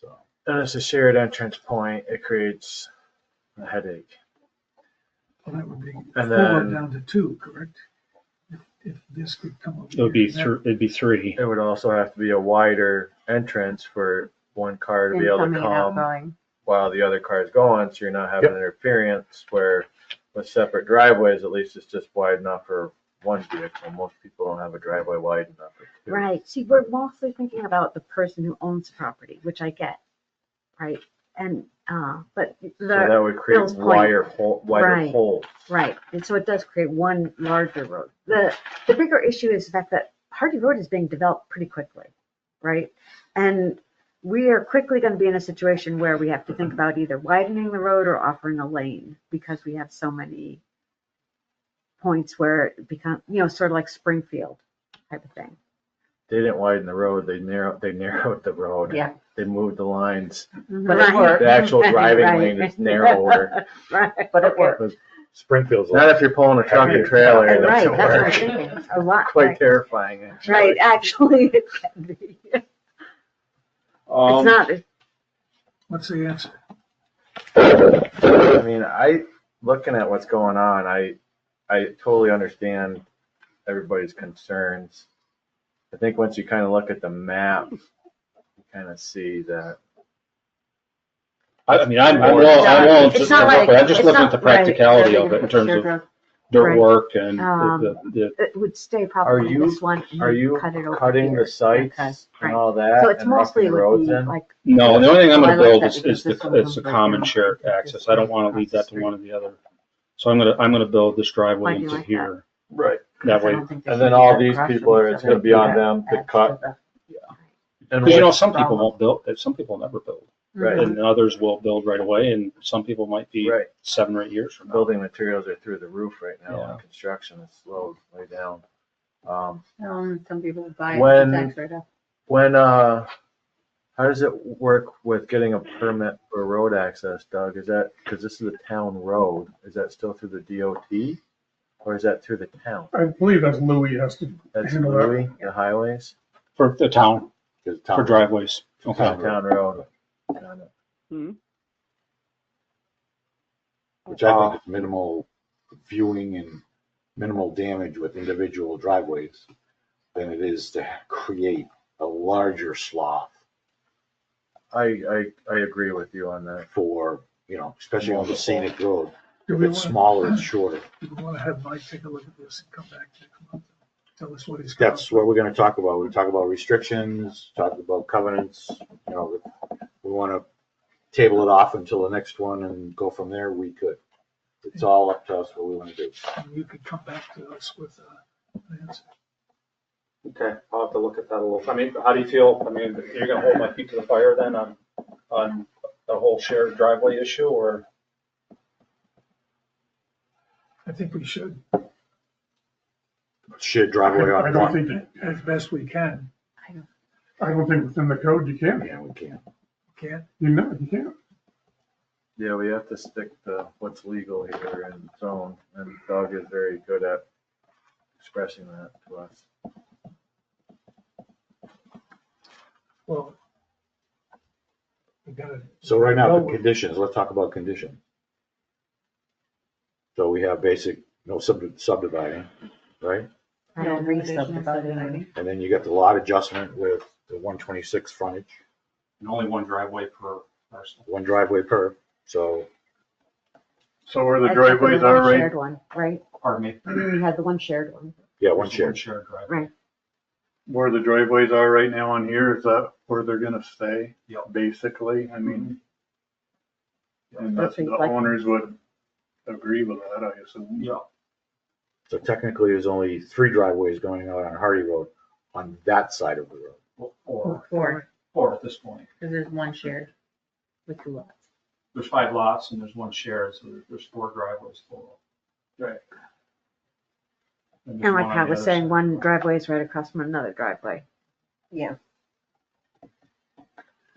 [SPEAKER 3] So,
[SPEAKER 8] And it's a shared entrance point. It creates a headache.
[SPEAKER 14] Well, that would be
[SPEAKER 8] And
[SPEAKER 14] 4
[SPEAKER 8] then-
[SPEAKER 14] down to 2, correct? If this could come up.
[SPEAKER 15] it would be
[SPEAKER 14] here.
[SPEAKER 15] it'd be 3.
[SPEAKER 8] It would also have to be a wider entrance for one car to be able to
[SPEAKER 7] Incoming and
[SPEAKER 8] come
[SPEAKER 7] outgoing.
[SPEAKER 8] while the other car is going, so you're not having interference where with separate driveways, at least it's just wide enough for one vehicle. Most people don't have a driveway wide enough for two.
[SPEAKER 5] Right, see, we're mostly thinking about the person who owns the property, which I get, right? And, but
[SPEAKER 8] So that would create
[SPEAKER 5] Bill's point.
[SPEAKER 8] wider
[SPEAKER 5] Right.
[SPEAKER 8] holes.
[SPEAKER 5] right, and so it does create one larger road. The bigger issue is the fact that Hardy Road is being developed pretty quickly, right? And we are quickly gonna be in a situation where we have to think about either widening the road or offering a lane, because we have so many points where it becomes, sort of like Springfield type of thing.
[SPEAKER 8] They didn't widen the road, they narrowed the road.
[SPEAKER 7] Yeah.
[SPEAKER 8] They moved the lines.
[SPEAKER 7] But it worked.
[SPEAKER 8] The actual driving
[SPEAKER 5] Right.
[SPEAKER 8] lane is narrower.
[SPEAKER 5] Right.
[SPEAKER 6] But it worked.
[SPEAKER 3] Springfield's
[SPEAKER 8] Not
[SPEAKER 3] like,
[SPEAKER 8] if you're pulling a truck and trailer, it
[SPEAKER 5] Right,
[SPEAKER 8] doesn't
[SPEAKER 5] that's what I'm
[SPEAKER 8] work.
[SPEAKER 5] thinking, a lot,
[SPEAKER 8] Quite
[SPEAKER 5] right,
[SPEAKER 8] terrifying, actually.
[SPEAKER 5] right, actually, it can be. It's not,
[SPEAKER 14] What's the answer?
[SPEAKER 8] I mean, looking at what's going on, I totally understand everybody's concerns. I think once you kind of look at the map, you kind of see that.
[SPEAKER 15] I mean, I'm willing to,
[SPEAKER 5] It's not like-
[SPEAKER 15] I'm just
[SPEAKER 5] it's
[SPEAKER 15] looking
[SPEAKER 5] not-
[SPEAKER 15] at the practicality
[SPEAKER 7] right.
[SPEAKER 15] of it in terms of
[SPEAKER 7] Sure.
[SPEAKER 15] dirt
[SPEAKER 5] Right.
[SPEAKER 15] work and
[SPEAKER 5] it would stay
[SPEAKER 8] Are
[SPEAKER 5] probably
[SPEAKER 8] you-
[SPEAKER 5] this one, and
[SPEAKER 8] Are
[SPEAKER 5] then
[SPEAKER 8] you
[SPEAKER 5] cut it over
[SPEAKER 8] cutting
[SPEAKER 5] here.
[SPEAKER 8] the sites
[SPEAKER 5] Okay,
[SPEAKER 8] and
[SPEAKER 5] right.
[SPEAKER 8] all that
[SPEAKER 5] So it's
[SPEAKER 8] and
[SPEAKER 5] mostly
[SPEAKER 8] roughing the
[SPEAKER 5] would
[SPEAKER 8] roads
[SPEAKER 5] be
[SPEAKER 8] in?
[SPEAKER 5] like,
[SPEAKER 15] No, the only thing I'm
[SPEAKER 5] Oh, I
[SPEAKER 15] gonna
[SPEAKER 5] like
[SPEAKER 15] build
[SPEAKER 5] that
[SPEAKER 15] is
[SPEAKER 5] because this one
[SPEAKER 15] it's a
[SPEAKER 5] comes right
[SPEAKER 15] common
[SPEAKER 5] down.
[SPEAKER 15] shared access. I don't wanna leave that to one or the other. So I'm gonna build this driveway
[SPEAKER 5] Why do you
[SPEAKER 15] into
[SPEAKER 5] like that?
[SPEAKER 15] here.
[SPEAKER 8] Right.
[SPEAKER 15] That
[SPEAKER 7] I
[SPEAKER 15] way,
[SPEAKER 7] don't think there
[SPEAKER 8] And
[SPEAKER 7] should
[SPEAKER 8] then
[SPEAKER 7] be
[SPEAKER 8] all
[SPEAKER 7] that
[SPEAKER 8] these
[SPEAKER 7] cross
[SPEAKER 8] people are,
[SPEAKER 7] from
[SPEAKER 8] it's gonna be on them to cut. And
[SPEAKER 15] because you know,
[SPEAKER 8] what-
[SPEAKER 15] some people won't build, some people never build.
[SPEAKER 8] Right.
[SPEAKER 15] And others will build right away and some people might be
[SPEAKER 8] Right.
[SPEAKER 15] 7 or 8 years from now.
[SPEAKER 8] Building materials are through the roof right now,
[SPEAKER 15] Yeah.
[SPEAKER 8] and construction is slowed way down.
[SPEAKER 7] Some people buy it
[SPEAKER 8] When-
[SPEAKER 7] with tax write-off.
[SPEAKER 8] When, how does it work with getting a permit for road access, Doug? Is that, because this is a town road, is that still through the DOT? Or is that through the town?
[SPEAKER 13] I believe that's Louis has to
[SPEAKER 8] That's
[SPEAKER 13] handle that.
[SPEAKER 8] Louis, the highways,
[SPEAKER 15] For the town,
[SPEAKER 3] 'cause
[SPEAKER 15] for
[SPEAKER 3] town-
[SPEAKER 15] driveways. Okay.
[SPEAKER 8] town road. Got it.
[SPEAKER 3] which I think is minimal viewing and minimal damage with individual driveways than it is to create a larger swath
[SPEAKER 8] I agree with you on that.
[SPEAKER 3] for, especially on the scenic road.
[SPEAKER 14] Do
[SPEAKER 3] If
[SPEAKER 14] we
[SPEAKER 3] it's
[SPEAKER 14] want-
[SPEAKER 3] smaller, it's shorter.
[SPEAKER 14] Do we want to have Mike take a look at this and come back next month? Tell us what he's.
[SPEAKER 3] That's what we're gonna talk about. We talk about restrictions, talk about covenants, we wanna table it off until the next one and go from there, we could. It's all up to us what we wanna do.
[SPEAKER 14] And you could come back to us with an answer.
[SPEAKER 15] Okay, I'll have to look at that a little. I mean, how do you feel? I mean, you're gonna hold my feet to the fire then on the whole shared driveway issue or?
[SPEAKER 14] I think we should,
[SPEAKER 3] Shared driveway
[SPEAKER 13] I
[SPEAKER 3] on
[SPEAKER 13] don't
[SPEAKER 3] one.
[SPEAKER 13] think,
[SPEAKER 14] as best we can.
[SPEAKER 13] I don't think within the code you can.
[SPEAKER 3] Yeah, we can.
[SPEAKER 14] Can't?
[SPEAKER 13] You can't.
[SPEAKER 8] Yeah, we have to stick to what's legal here in zone, and Doug is very good at expressing that to us.
[SPEAKER 14] Well, we gotta.
[SPEAKER 3] So right now,
[SPEAKER 14] know
[SPEAKER 3] the conditions, let's talk about conditions. So we have basic, no subdividing, right?
[SPEAKER 5] I
[SPEAKER 7] No
[SPEAKER 5] don't
[SPEAKER 7] re-subdividing.
[SPEAKER 3] And then you got the lot adjustment with the 126 frontage,
[SPEAKER 2] And only one driveway per parcel.
[SPEAKER 3] one driveway per, so.
[SPEAKER 10] So where the
[SPEAKER 5] Except for
[SPEAKER 10] driveways
[SPEAKER 5] one
[SPEAKER 10] are right,
[SPEAKER 5] Shared one, right?
[SPEAKER 2] Pardon me?
[SPEAKER 5] And then you had the one shared one.
[SPEAKER 3] Yeah, one
[SPEAKER 2] There's
[SPEAKER 3] shared.
[SPEAKER 2] Shared driveway.
[SPEAKER 5] Right.
[SPEAKER 10] where the driveways are right now on here, is that where they're gonna stay?
[SPEAKER 2] Yep.
[SPEAKER 10] Basically, I mean, and
[SPEAKER 5] That's
[SPEAKER 10] the
[SPEAKER 5] what you'd like.
[SPEAKER 10] owners would agree with that, I assume.
[SPEAKER 2] Yeah.
[SPEAKER 3] So technically, there's only 3 driveways going out on Hardy Road on that side of the road.
[SPEAKER 7] Four,
[SPEAKER 2] At this point.
[SPEAKER 7] because there's one shared with 2 lots.
[SPEAKER 2] There's 5 lots and there's one shared, so there's 4 driveways total.
[SPEAKER 12] Right.
[SPEAKER 2] there's
[SPEAKER 5] And like
[SPEAKER 2] one on
[SPEAKER 5] Pat
[SPEAKER 2] the
[SPEAKER 5] was
[SPEAKER 2] other
[SPEAKER 5] saying,
[SPEAKER 2] side.
[SPEAKER 5] one driveway is right across from another driveway.
[SPEAKER 6] Yeah.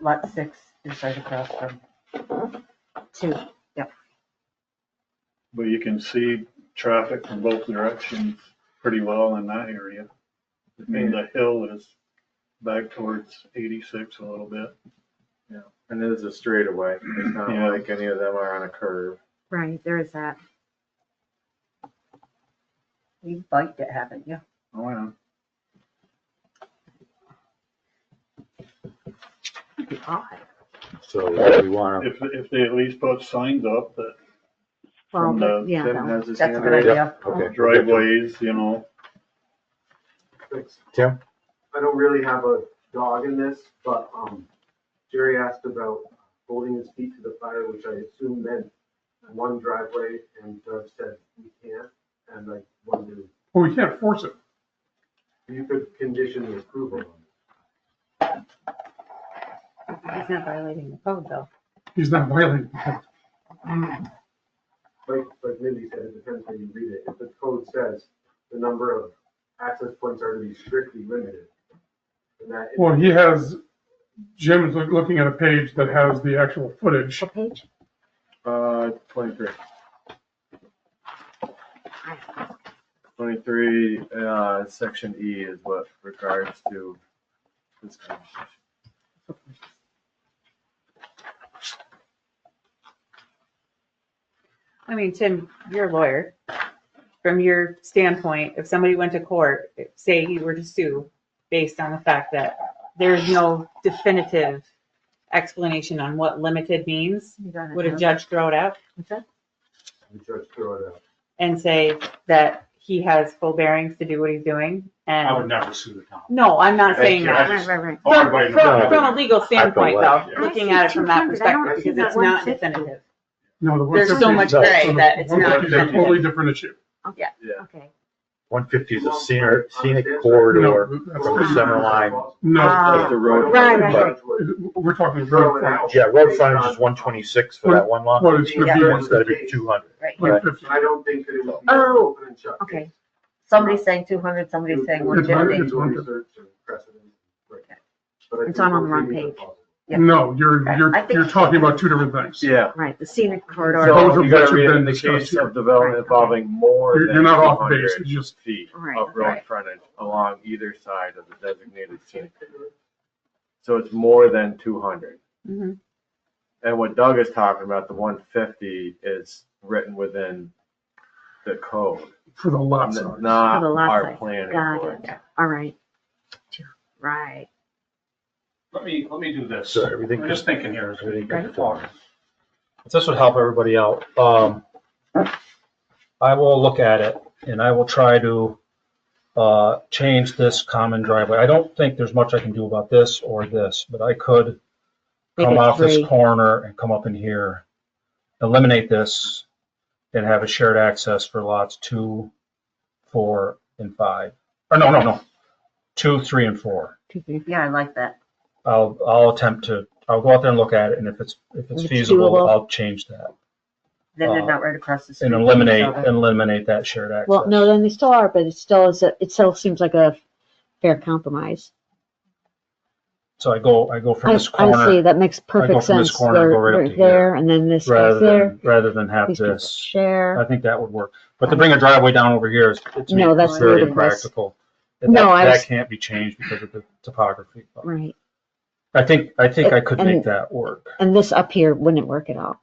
[SPEAKER 6] Lot 6 is right across from 2.
[SPEAKER 10] But you can see traffic from both directions pretty well in that area. I mean, the hill is back towards 86 a little bit.
[SPEAKER 8] And it is a straightaway. It's not
[SPEAKER 10] Yeah.
[SPEAKER 8] like any of them are on a curve.
[SPEAKER 5] Right, there is that.
[SPEAKER 6] You've biked it, haven't you?
[SPEAKER 10] Oh, yeah.
[SPEAKER 5] It'd be odd.
[SPEAKER 3] So we want to,
[SPEAKER 10] If they at least put signs up that
[SPEAKER 5] Well,
[SPEAKER 10] From
[SPEAKER 5] but
[SPEAKER 10] the-
[SPEAKER 5] yeah,
[SPEAKER 8] Tim
[SPEAKER 5] no.
[SPEAKER 8] has his
[SPEAKER 6] That's a
[SPEAKER 8] hand
[SPEAKER 6] good
[SPEAKER 8] raised.
[SPEAKER 6] idea.
[SPEAKER 3] okay.
[SPEAKER 10] driveways, you know,
[SPEAKER 3] Tim?
[SPEAKER 16] I don't really have a dog in this, but Jerry asked about holding his feet to the fire, which I assume meant one driveway, and Doug said we can't. And I wondered,
[SPEAKER 13] Well, we can't force it.
[SPEAKER 16] you could condition the approval on
[SPEAKER 7] He's not violating the code though.
[SPEAKER 13] He's not violating.
[SPEAKER 16] it. Like Mindy said, it depends how you read it. If the code says the number of access points are to be strictly limited, then that.
[SPEAKER 13] Well, he has, Jim is looking at a page that has the actual footage.
[SPEAKER 5] What page?
[SPEAKER 8] 23. 23, section E is what regards to this conversation.
[SPEAKER 7] I mean, Tim, you're a lawyer. From your standpoint, if somebody went to court, say you were to sue based on the fact that there's no definitive explanation on what limited means, would a judge throw it out
[SPEAKER 5] What's that?
[SPEAKER 16] The judge throw it out.
[SPEAKER 7] and say that he has full bearings to do what he's doing?
[SPEAKER 2] I would
[SPEAKER 7] And
[SPEAKER 2] never sue the town.
[SPEAKER 7] no, I'm not saying
[SPEAKER 2] you.
[SPEAKER 7] that.
[SPEAKER 5] Right, right, right.
[SPEAKER 2] Oh, everybody knows.
[SPEAKER 7] From a legal standpoint, though,
[SPEAKER 2] Yeah.
[SPEAKER 7] looking at it from that
[SPEAKER 5] I see 200. I don't
[SPEAKER 7] perspective,
[SPEAKER 5] see
[SPEAKER 7] because
[SPEAKER 5] that
[SPEAKER 7] it's not
[SPEAKER 5] 150.
[SPEAKER 7] definitive.
[SPEAKER 13] No, the
[SPEAKER 7] There's
[SPEAKER 13] 150
[SPEAKER 7] so much gray that it's not
[SPEAKER 13] 150 is a
[SPEAKER 7] definitive.
[SPEAKER 13] totally different issue.
[SPEAKER 5] Okay,
[SPEAKER 8] Yeah.
[SPEAKER 5] okay.
[SPEAKER 3] 150 is a scenic corridor
[SPEAKER 13] No,
[SPEAKER 3] from
[SPEAKER 13] that's
[SPEAKER 3] the center line.
[SPEAKER 13] No,
[SPEAKER 8] Like the road.
[SPEAKER 5] Right, right,
[SPEAKER 3] But-
[SPEAKER 13] we're talking road frontage.
[SPEAKER 3] Yeah, road frontage is 126 for that one lot.
[SPEAKER 13] Well, it's gonna
[SPEAKER 5] Yeah.
[SPEAKER 13] be
[SPEAKER 3] One's got to be 200.
[SPEAKER 6] Right.
[SPEAKER 13] 150.
[SPEAKER 16] I don't think that it would be
[SPEAKER 5] Oh,
[SPEAKER 16] open and shut.
[SPEAKER 5] Okay,
[SPEAKER 6] Somebody's saying 200, somebody's saying
[SPEAKER 16] It would-
[SPEAKER 13] It's one-
[SPEAKER 6] 150.
[SPEAKER 13] it's one-
[SPEAKER 16] Research and precedent. Right. But I
[SPEAKER 5] It's
[SPEAKER 16] think
[SPEAKER 5] on the
[SPEAKER 16] both
[SPEAKER 5] wrong
[SPEAKER 16] these are
[SPEAKER 5] page.
[SPEAKER 16] possible.
[SPEAKER 6] Yeah.
[SPEAKER 13] No, you're
[SPEAKER 6] I think-
[SPEAKER 13] you're talking about 2 different things.
[SPEAKER 8] Yeah.
[SPEAKER 5] right, the scenic corridor.
[SPEAKER 13] Those
[SPEAKER 8] So
[SPEAKER 13] are
[SPEAKER 8] you gotta
[SPEAKER 13] which have
[SPEAKER 8] read
[SPEAKER 13] been
[SPEAKER 8] in the
[SPEAKER 13] discussed
[SPEAKER 8] case
[SPEAKER 13] here.
[SPEAKER 8] of development involving more
[SPEAKER 13] You're
[SPEAKER 8] than
[SPEAKER 13] not off
[SPEAKER 8] 200
[SPEAKER 13] base, it's just,
[SPEAKER 8] feet
[SPEAKER 5] Right,
[SPEAKER 8] of road
[SPEAKER 6] right.
[SPEAKER 8] frontage along either side of the designated scenic corridor. So it's more than 200.
[SPEAKER 7] Mhm.
[SPEAKER 8] And what Doug is talking about, the 150 is written within the code,
[SPEAKER 13] for the lot size.
[SPEAKER 8] not
[SPEAKER 5] For the lot
[SPEAKER 8] our
[SPEAKER 5] size.
[SPEAKER 8] planning
[SPEAKER 5] Got
[SPEAKER 8] board.
[SPEAKER 5] it. All right. Right.
[SPEAKER 2] Let me do this.
[SPEAKER 3] So everything-
[SPEAKER 2] I'm just thinking here as we
[SPEAKER 3] everything
[SPEAKER 2] go
[SPEAKER 3] conforms.
[SPEAKER 2] forward.
[SPEAKER 15] If this would help everybody out, I will look at it and I will try to change this common driveway. I don't think there's much I can do about this or this, but I could
[SPEAKER 5] Make
[SPEAKER 15] come
[SPEAKER 5] it
[SPEAKER 15] off this
[SPEAKER 5] 3.
[SPEAKER 15] corner and come up in here, eliminate this, and have a shared access for lots 2, 4, and 5. Or no, 2, 3, and 4.
[SPEAKER 6] Yeah, I like that.
[SPEAKER 15] I'll attempt to, I'll go out there and look at it, and if it's
[SPEAKER 5] it's
[SPEAKER 15] feasible,
[SPEAKER 5] doable.
[SPEAKER 15] I'll change that.
[SPEAKER 6] Then they're not right across the street.
[SPEAKER 15] And
[SPEAKER 6] from each other.
[SPEAKER 15] eliminate that shared access.
[SPEAKER 5] Well, no, then they still are, but it still is, it still seems like a fair compromise.
[SPEAKER 15] So I go from
[SPEAKER 5] I
[SPEAKER 15] this
[SPEAKER 5] see,
[SPEAKER 15] corner,
[SPEAKER 5] that makes perfect
[SPEAKER 15] from this
[SPEAKER 5] sense.
[SPEAKER 15] corner and go
[SPEAKER 5] They're
[SPEAKER 15] right up to
[SPEAKER 5] there, and then this
[SPEAKER 15] rather
[SPEAKER 5] goes there.
[SPEAKER 15] than, rather than have
[SPEAKER 5] These people
[SPEAKER 15] this.
[SPEAKER 5] share.
[SPEAKER 15] I think that would work. But to bring a driveway down over here is, to me,
[SPEAKER 5] No, that's
[SPEAKER 15] it's very
[SPEAKER 5] ludicrous.
[SPEAKER 15] impractical. And
[SPEAKER 5] No, I
[SPEAKER 15] that
[SPEAKER 5] was-
[SPEAKER 15] can't be changed because of the topography.
[SPEAKER 5] Right.
[SPEAKER 15] I think I could
[SPEAKER 5] And-
[SPEAKER 15] make that work.
[SPEAKER 5] And this up here wouldn't work at all.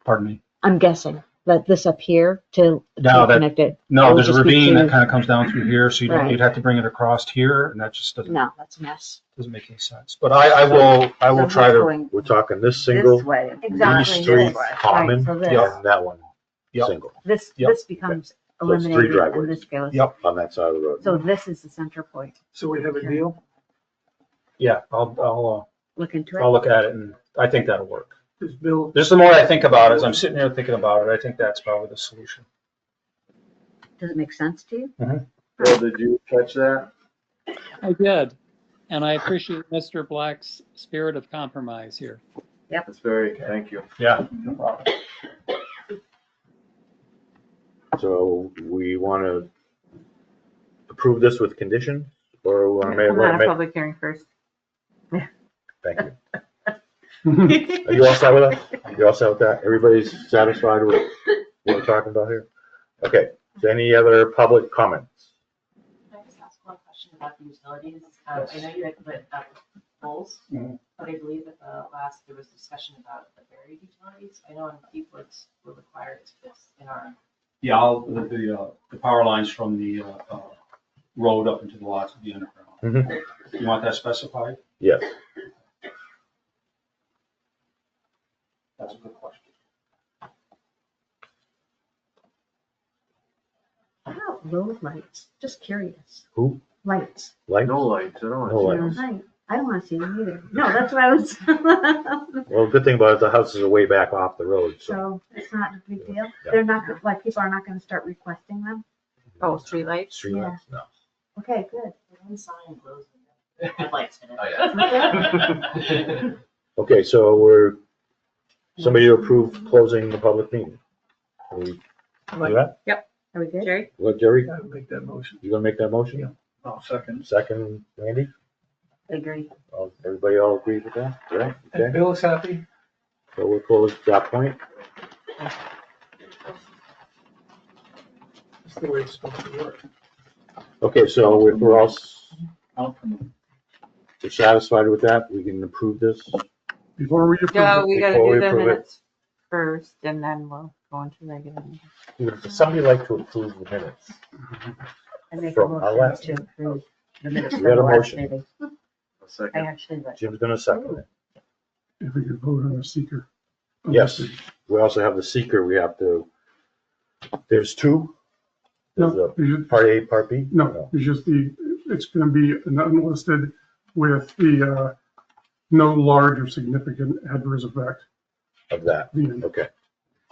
[SPEAKER 15] Pardon me.
[SPEAKER 5] I'm guessing.
[SPEAKER 6] Let this up here to
[SPEAKER 15] No, that-
[SPEAKER 6] connect it.
[SPEAKER 15] No,
[SPEAKER 6] It would
[SPEAKER 15] there's a
[SPEAKER 6] just be
[SPEAKER 15] ravine that
[SPEAKER 6] two-
[SPEAKER 15] kind of comes down through here, so
[SPEAKER 6] Right.
[SPEAKER 15] you'd have to bring it across here, and that just doesn't
[SPEAKER 6] No, that's a mess.
[SPEAKER 15] make any sense. But I will
[SPEAKER 6] So
[SPEAKER 15] try
[SPEAKER 6] we're
[SPEAKER 15] to,
[SPEAKER 6] going
[SPEAKER 3] We're talking this single,
[SPEAKER 6] This way.
[SPEAKER 5] Exactly,
[SPEAKER 3] these three
[SPEAKER 5] this.
[SPEAKER 3] common,
[SPEAKER 6] Right, so this.
[SPEAKER 3] and that one
[SPEAKER 15] Yep.
[SPEAKER 3] single
[SPEAKER 6] This,
[SPEAKER 15] Yep.
[SPEAKER 6] this becomes
[SPEAKER 3] So it's three
[SPEAKER 6] eliminated and
[SPEAKER 3] driveways.
[SPEAKER 6] this goes.
[SPEAKER 15] Yep.
[SPEAKER 3] on that side of the road.
[SPEAKER 6] So this is the center point.
[SPEAKER 14] So we have a deal?
[SPEAKER 15] yeah, I'll
[SPEAKER 6] Look into
[SPEAKER 15] I'll
[SPEAKER 6] it.
[SPEAKER 15] look at it, and I think that'll work.
[SPEAKER 14] Does Bill,
[SPEAKER 15] Just the more I think about it, as I'm sitting here thinking about it, I think that's probably the solution.
[SPEAKER 6] Does it make sense to you?
[SPEAKER 8] Bill, did you catch that?
[SPEAKER 4] I did, and I appreciate Mr. Black's spirit of compromise here.
[SPEAKER 8] That's very, thank you.
[SPEAKER 15] Yeah, no problem.
[SPEAKER 3] So we want to approve this with conditions, or we want to
[SPEAKER 7] Come on, a
[SPEAKER 3] make,
[SPEAKER 7] public hearing first.
[SPEAKER 3] thank you. Are you all set with that? You all set with that? Everybody's satisfied with what we're talking about here? Okay, is there any other public comments?
[SPEAKER 11] Can I just ask one question about the utilities? I know you had put up poles, but I believe at the last, there was discussion about the buried utilities. I know in Deepwoods, we're required to this in our,
[SPEAKER 2] Yeah, the power lines from the road up into the lots of the underground.
[SPEAKER 3] Mhm.
[SPEAKER 2] You want that specified?
[SPEAKER 3] Yes.
[SPEAKER 2] That's a good question.
[SPEAKER 5] How about road lights? Just curious.
[SPEAKER 3] Who?
[SPEAKER 5] Lights.
[SPEAKER 3] Lights?
[SPEAKER 8] No lights, I don't
[SPEAKER 3] No
[SPEAKER 8] want
[SPEAKER 3] lights.
[SPEAKER 5] Right. I don't want to see them either. No, that's what I was.
[SPEAKER 3] Well, the good thing about it, the houses are way back off the road, so.
[SPEAKER 5] So it's not a big deal.
[SPEAKER 3] Yeah.
[SPEAKER 5] They're not, like, people are not going to start requesting them.
[SPEAKER 7] Oh, streetlights?
[SPEAKER 3] Streetlights, no.
[SPEAKER 5] Okay, good.
[SPEAKER 11] one sign glows in the headlights in it.
[SPEAKER 16] Oh, yeah.
[SPEAKER 3] Okay, so somebody to approve closing the public meeting. Are we do that?
[SPEAKER 5] Are we good?
[SPEAKER 7] Jerry?
[SPEAKER 3] Let Jerry,
[SPEAKER 14] I would make that motion.
[SPEAKER 3] you gonna make that motion?
[SPEAKER 10] I'll second.
[SPEAKER 3] Second, Randy?
[SPEAKER 6] Agree.
[SPEAKER 3] Everybody all agree with that? Right?
[SPEAKER 14] And
[SPEAKER 3] Okay,
[SPEAKER 14] Bill is happy?
[SPEAKER 3] so we'll close that point.
[SPEAKER 14] That's the way it's supposed to work.
[SPEAKER 3] Okay, so if we're all
[SPEAKER 10] Out from
[SPEAKER 3] we're satisfied with that, we can approve this.
[SPEAKER 13] Before we approve
[SPEAKER 7] No,
[SPEAKER 13] it,
[SPEAKER 7] we gotta
[SPEAKER 3] Before we
[SPEAKER 7] do the
[SPEAKER 3] approve it.
[SPEAKER 7] minutes first, and then we'll go into regular meeting.
[SPEAKER 3] Would somebody like to approve the minutes?
[SPEAKER 6] I make a
[SPEAKER 3] From our
[SPEAKER 6] motion
[SPEAKER 3] last
[SPEAKER 6] to approve the minutes
[SPEAKER 3] We
[SPEAKER 6] from
[SPEAKER 3] got
[SPEAKER 6] the
[SPEAKER 3] a
[SPEAKER 6] last
[SPEAKER 3] motion.
[SPEAKER 6] meeting.
[SPEAKER 8] A
[SPEAKER 6] I
[SPEAKER 8] second.
[SPEAKER 6] actually read.
[SPEAKER 3] Jim's gonna second it.
[SPEAKER 13] if we could vote on the seeker.
[SPEAKER 3] Yes. We also have the seeker, we have to, there's two? There's
[SPEAKER 13] No,
[SPEAKER 3] a
[SPEAKER 13] it's just-
[SPEAKER 3] part A, part B?
[SPEAKER 13] no, it's just it's gonna be an unlisted with the, no large or significant adverse effect.
[SPEAKER 3] Of that,
[SPEAKER 13] The end.
[SPEAKER 3] okay.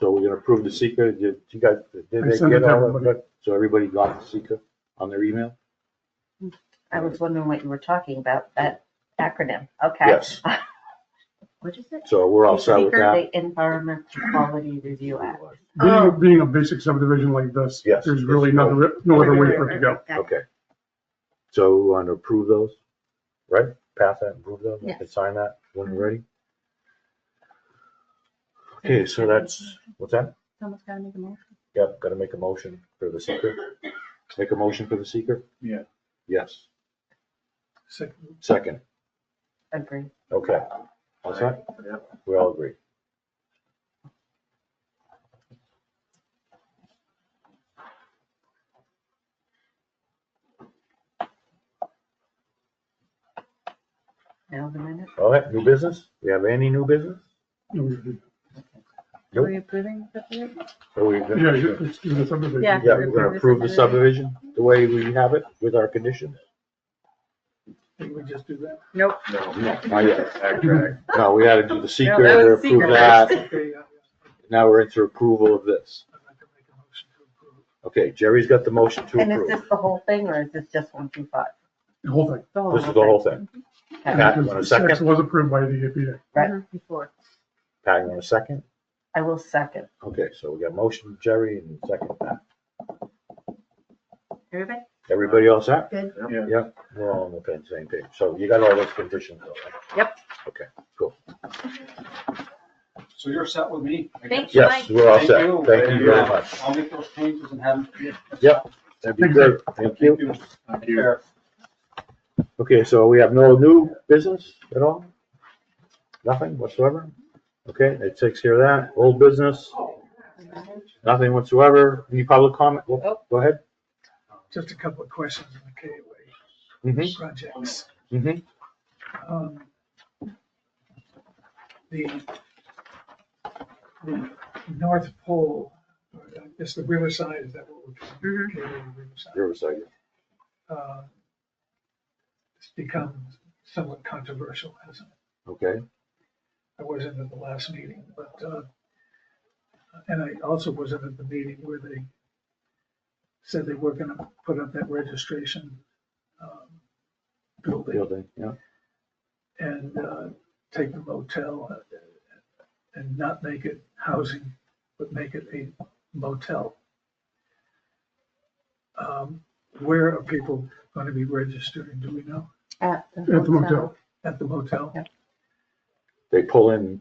[SPEAKER 3] So we're gonna approve the seeker, did you guys, did
[SPEAKER 13] I
[SPEAKER 3] they
[SPEAKER 13] sent it
[SPEAKER 3] get
[SPEAKER 13] to
[SPEAKER 3] all of
[SPEAKER 13] everybody.
[SPEAKER 3] it? So everybody got the seeker on their email?
[SPEAKER 6] I was wondering what you were talking about, that acronym. Okay.
[SPEAKER 3] Yes,
[SPEAKER 6] What is it?
[SPEAKER 3] so we're all set with
[SPEAKER 6] Seeker,
[SPEAKER 3] that?
[SPEAKER 6] the Environmental Quality Review Act.
[SPEAKER 13] Being a basic subdivision like this,
[SPEAKER 3] Yes.
[SPEAKER 13] there's really no other way for it to go.
[SPEAKER 3] Okay. So we want to approve those, right? Pass that, approve those,
[SPEAKER 6] Yes.
[SPEAKER 3] and sign that when we're ready? Okay, so that's, what's that?
[SPEAKER 7] Someone's gotta make a motion.
[SPEAKER 3] Yep, gotta make a motion for the seeker. Make a motion for the seeker?
[SPEAKER 10] Yeah.
[SPEAKER 3] Yes.
[SPEAKER 14] Second.
[SPEAKER 3] Second,
[SPEAKER 6] Agree.
[SPEAKER 3] okay. What's that?
[SPEAKER 8] Yep.
[SPEAKER 3] We all agree.
[SPEAKER 6] Now the minute.
[SPEAKER 3] All right, new business? We have any new business?
[SPEAKER 7] Are
[SPEAKER 3] Nope.
[SPEAKER 7] we approving the subdivision?
[SPEAKER 3] So we,
[SPEAKER 13] Yeah, it's the subdivision.
[SPEAKER 7] Yeah.
[SPEAKER 3] yeah, we're gonna approve the subdivision the way we have it with our conditions?
[SPEAKER 14] Think we just do that?
[SPEAKER 7] Nope.
[SPEAKER 8] No.
[SPEAKER 3] No, not yet.
[SPEAKER 8] Backtrack.
[SPEAKER 3] No, we had to do the seeker,
[SPEAKER 7] that was
[SPEAKER 3] approve
[SPEAKER 7] seeker
[SPEAKER 3] that.
[SPEAKER 14] Okay, yeah.
[SPEAKER 3] Now we're into approval of this.
[SPEAKER 14] I'd like to make a motion to approve.
[SPEAKER 3] Okay, Jerry's got the motion to
[SPEAKER 6] And is
[SPEAKER 3] approve.
[SPEAKER 6] this the whole thing or is this just 1 through 5?
[SPEAKER 13] The whole thing.
[SPEAKER 3] This is the whole thing.
[SPEAKER 6] Okay.
[SPEAKER 3] Pat, you want a
[SPEAKER 13] Because six
[SPEAKER 3] second?
[SPEAKER 13] was approved by the EPA.
[SPEAKER 6] Right.
[SPEAKER 5] Before.
[SPEAKER 3] Pat, you want a second?
[SPEAKER 6] I will second.
[SPEAKER 3] Okay, so we got motion Jerry and second Pat.
[SPEAKER 6] Everybody?
[SPEAKER 3] Everybody else set?
[SPEAKER 5] Good.
[SPEAKER 10] Yeah.
[SPEAKER 3] Yeah, we're all on the same page. So you got all those conditions, though, right?
[SPEAKER 7] Yep.
[SPEAKER 3] Okay, cool.
[SPEAKER 2] So you're set with me? I
[SPEAKER 7] Thank
[SPEAKER 2] guess?
[SPEAKER 7] you,
[SPEAKER 3] Yes, we're all set. Thank you very
[SPEAKER 2] Yeah,
[SPEAKER 3] much.
[SPEAKER 2] I'll make those changes and have them.
[SPEAKER 3] Yep, that'd be great. Thank you.
[SPEAKER 10] Thank you.
[SPEAKER 3] Okay, so we have no new business at all? Nothing whatsoever? Okay, it takes care of that. Old business? Nothing whatsoever. Any public comment? Go ahead.
[SPEAKER 14] Just a couple of questions on the KOA
[SPEAKER 3] Mm-hmm.
[SPEAKER 14] projects.
[SPEAKER 3] Mm-hmm.
[SPEAKER 14] Um, The North Pole, it's the Riverside, is that what we're calling it? KOA Riverside.
[SPEAKER 3] Riverside.
[SPEAKER 14] It's become somewhat controversial, hasn't it?
[SPEAKER 3] Okay.
[SPEAKER 14] I wasn't at the last meeting, but, and I also wasn't at the meeting where they said they were gonna put up that registration building
[SPEAKER 3] Yeah.
[SPEAKER 14] and take the motel and not make it housing, but make it a motel. Where are people gonna be registering, do we know?
[SPEAKER 6] At the
[SPEAKER 13] At the motel.
[SPEAKER 14] At the motel?
[SPEAKER 3] They pull in,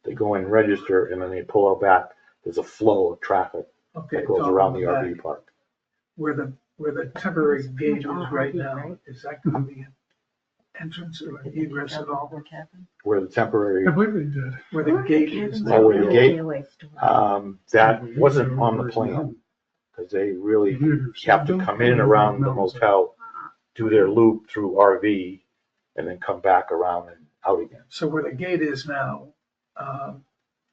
[SPEAKER 3] they go in, register, and then they pull out back. There's a flow of traffic
[SPEAKER 14] Okay.
[SPEAKER 3] that goes
[SPEAKER 14] it's
[SPEAKER 3] around
[SPEAKER 14] on
[SPEAKER 3] the
[SPEAKER 14] back.
[SPEAKER 3] RV park.
[SPEAKER 14] Where the temporary gate is right now,
[SPEAKER 5] right?
[SPEAKER 14] is that gonna be an entrance or an egress at all?
[SPEAKER 3] Where the temporary,
[SPEAKER 13] I believe they did.
[SPEAKER 14] Where the gate is?
[SPEAKER 3] Oh, where the gate?
[SPEAKER 5] Store.
[SPEAKER 3] that wasn't on the plan. Because they really have to come in around the motel, do their loop through RV, and then come back around and out again.
[SPEAKER 14] So where the gate is now,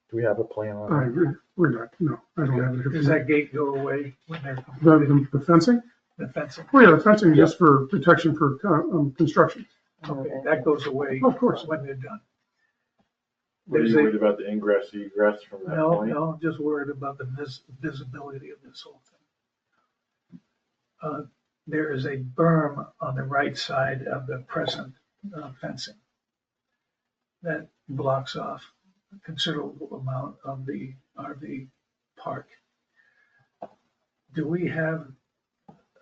[SPEAKER 3] Do we have a plan on
[SPEAKER 13] I
[SPEAKER 3] that?
[SPEAKER 13] agree. We're not, no, I don't have it.
[SPEAKER 14] does that gate go away when they're
[SPEAKER 13] The,
[SPEAKER 14] completed?
[SPEAKER 13] the fencing?
[SPEAKER 14] The fencing?
[SPEAKER 13] Oh, yeah, the fencing is just for protection for, construction.
[SPEAKER 14] Okay, that goes away.
[SPEAKER 13] Of course.
[SPEAKER 14] When they're done.
[SPEAKER 8] Were
[SPEAKER 14] There's
[SPEAKER 8] you
[SPEAKER 14] a,
[SPEAKER 8] worried about the ingress egress from that
[SPEAKER 14] no,
[SPEAKER 8] point?
[SPEAKER 14] no, I'm just worried about the visibility of this whole thing. There is a berm on the right side of the present fencing that blocks off a considerable amount of the RV park. Do we have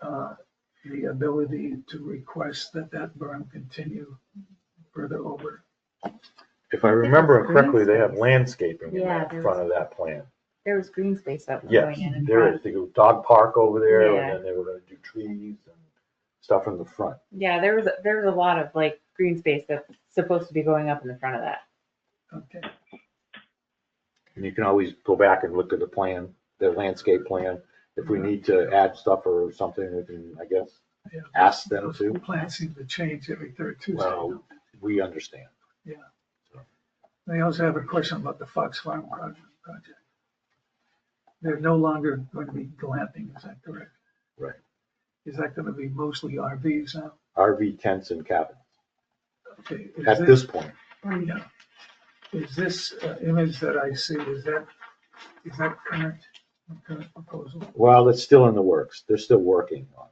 [SPEAKER 14] the ability to request that that berm continue further over?
[SPEAKER 3] If I remember correctly, they have landscaping in
[SPEAKER 5] Yeah,
[SPEAKER 3] the front of that plan.
[SPEAKER 7] There was green space that was
[SPEAKER 3] Yes,
[SPEAKER 7] going in.
[SPEAKER 3] there is. They go dog park over there,
[SPEAKER 7] Yeah.
[SPEAKER 3] and then they were gonna do trees and stuff in the front.
[SPEAKER 7] Yeah, there was a lot of like green space that's supposed to be going up in the front of that.
[SPEAKER 14] Okay.
[SPEAKER 3] And you can always go back and look at the plan, the landscape plan. If we need to add stuff or something, we can, I guess,
[SPEAKER 14] Yeah.
[SPEAKER 3] ask them
[SPEAKER 14] Those
[SPEAKER 3] to.
[SPEAKER 14] plans seem to change every third Tuesday.
[SPEAKER 3] Well, we understand.
[SPEAKER 14] Yeah. I also have a question about the Fox Farm project. They're no longer going to be glamping, is that correct?
[SPEAKER 3] Right.
[SPEAKER 14] Is that going to be mostly RVs now?
[SPEAKER 3] RV tents and cabins
[SPEAKER 14] Okay. is
[SPEAKER 3] at this point.
[SPEAKER 14] Yeah. Is this image that I see, is that current proposal?
[SPEAKER 3] Well, it's still in the works. They're still working on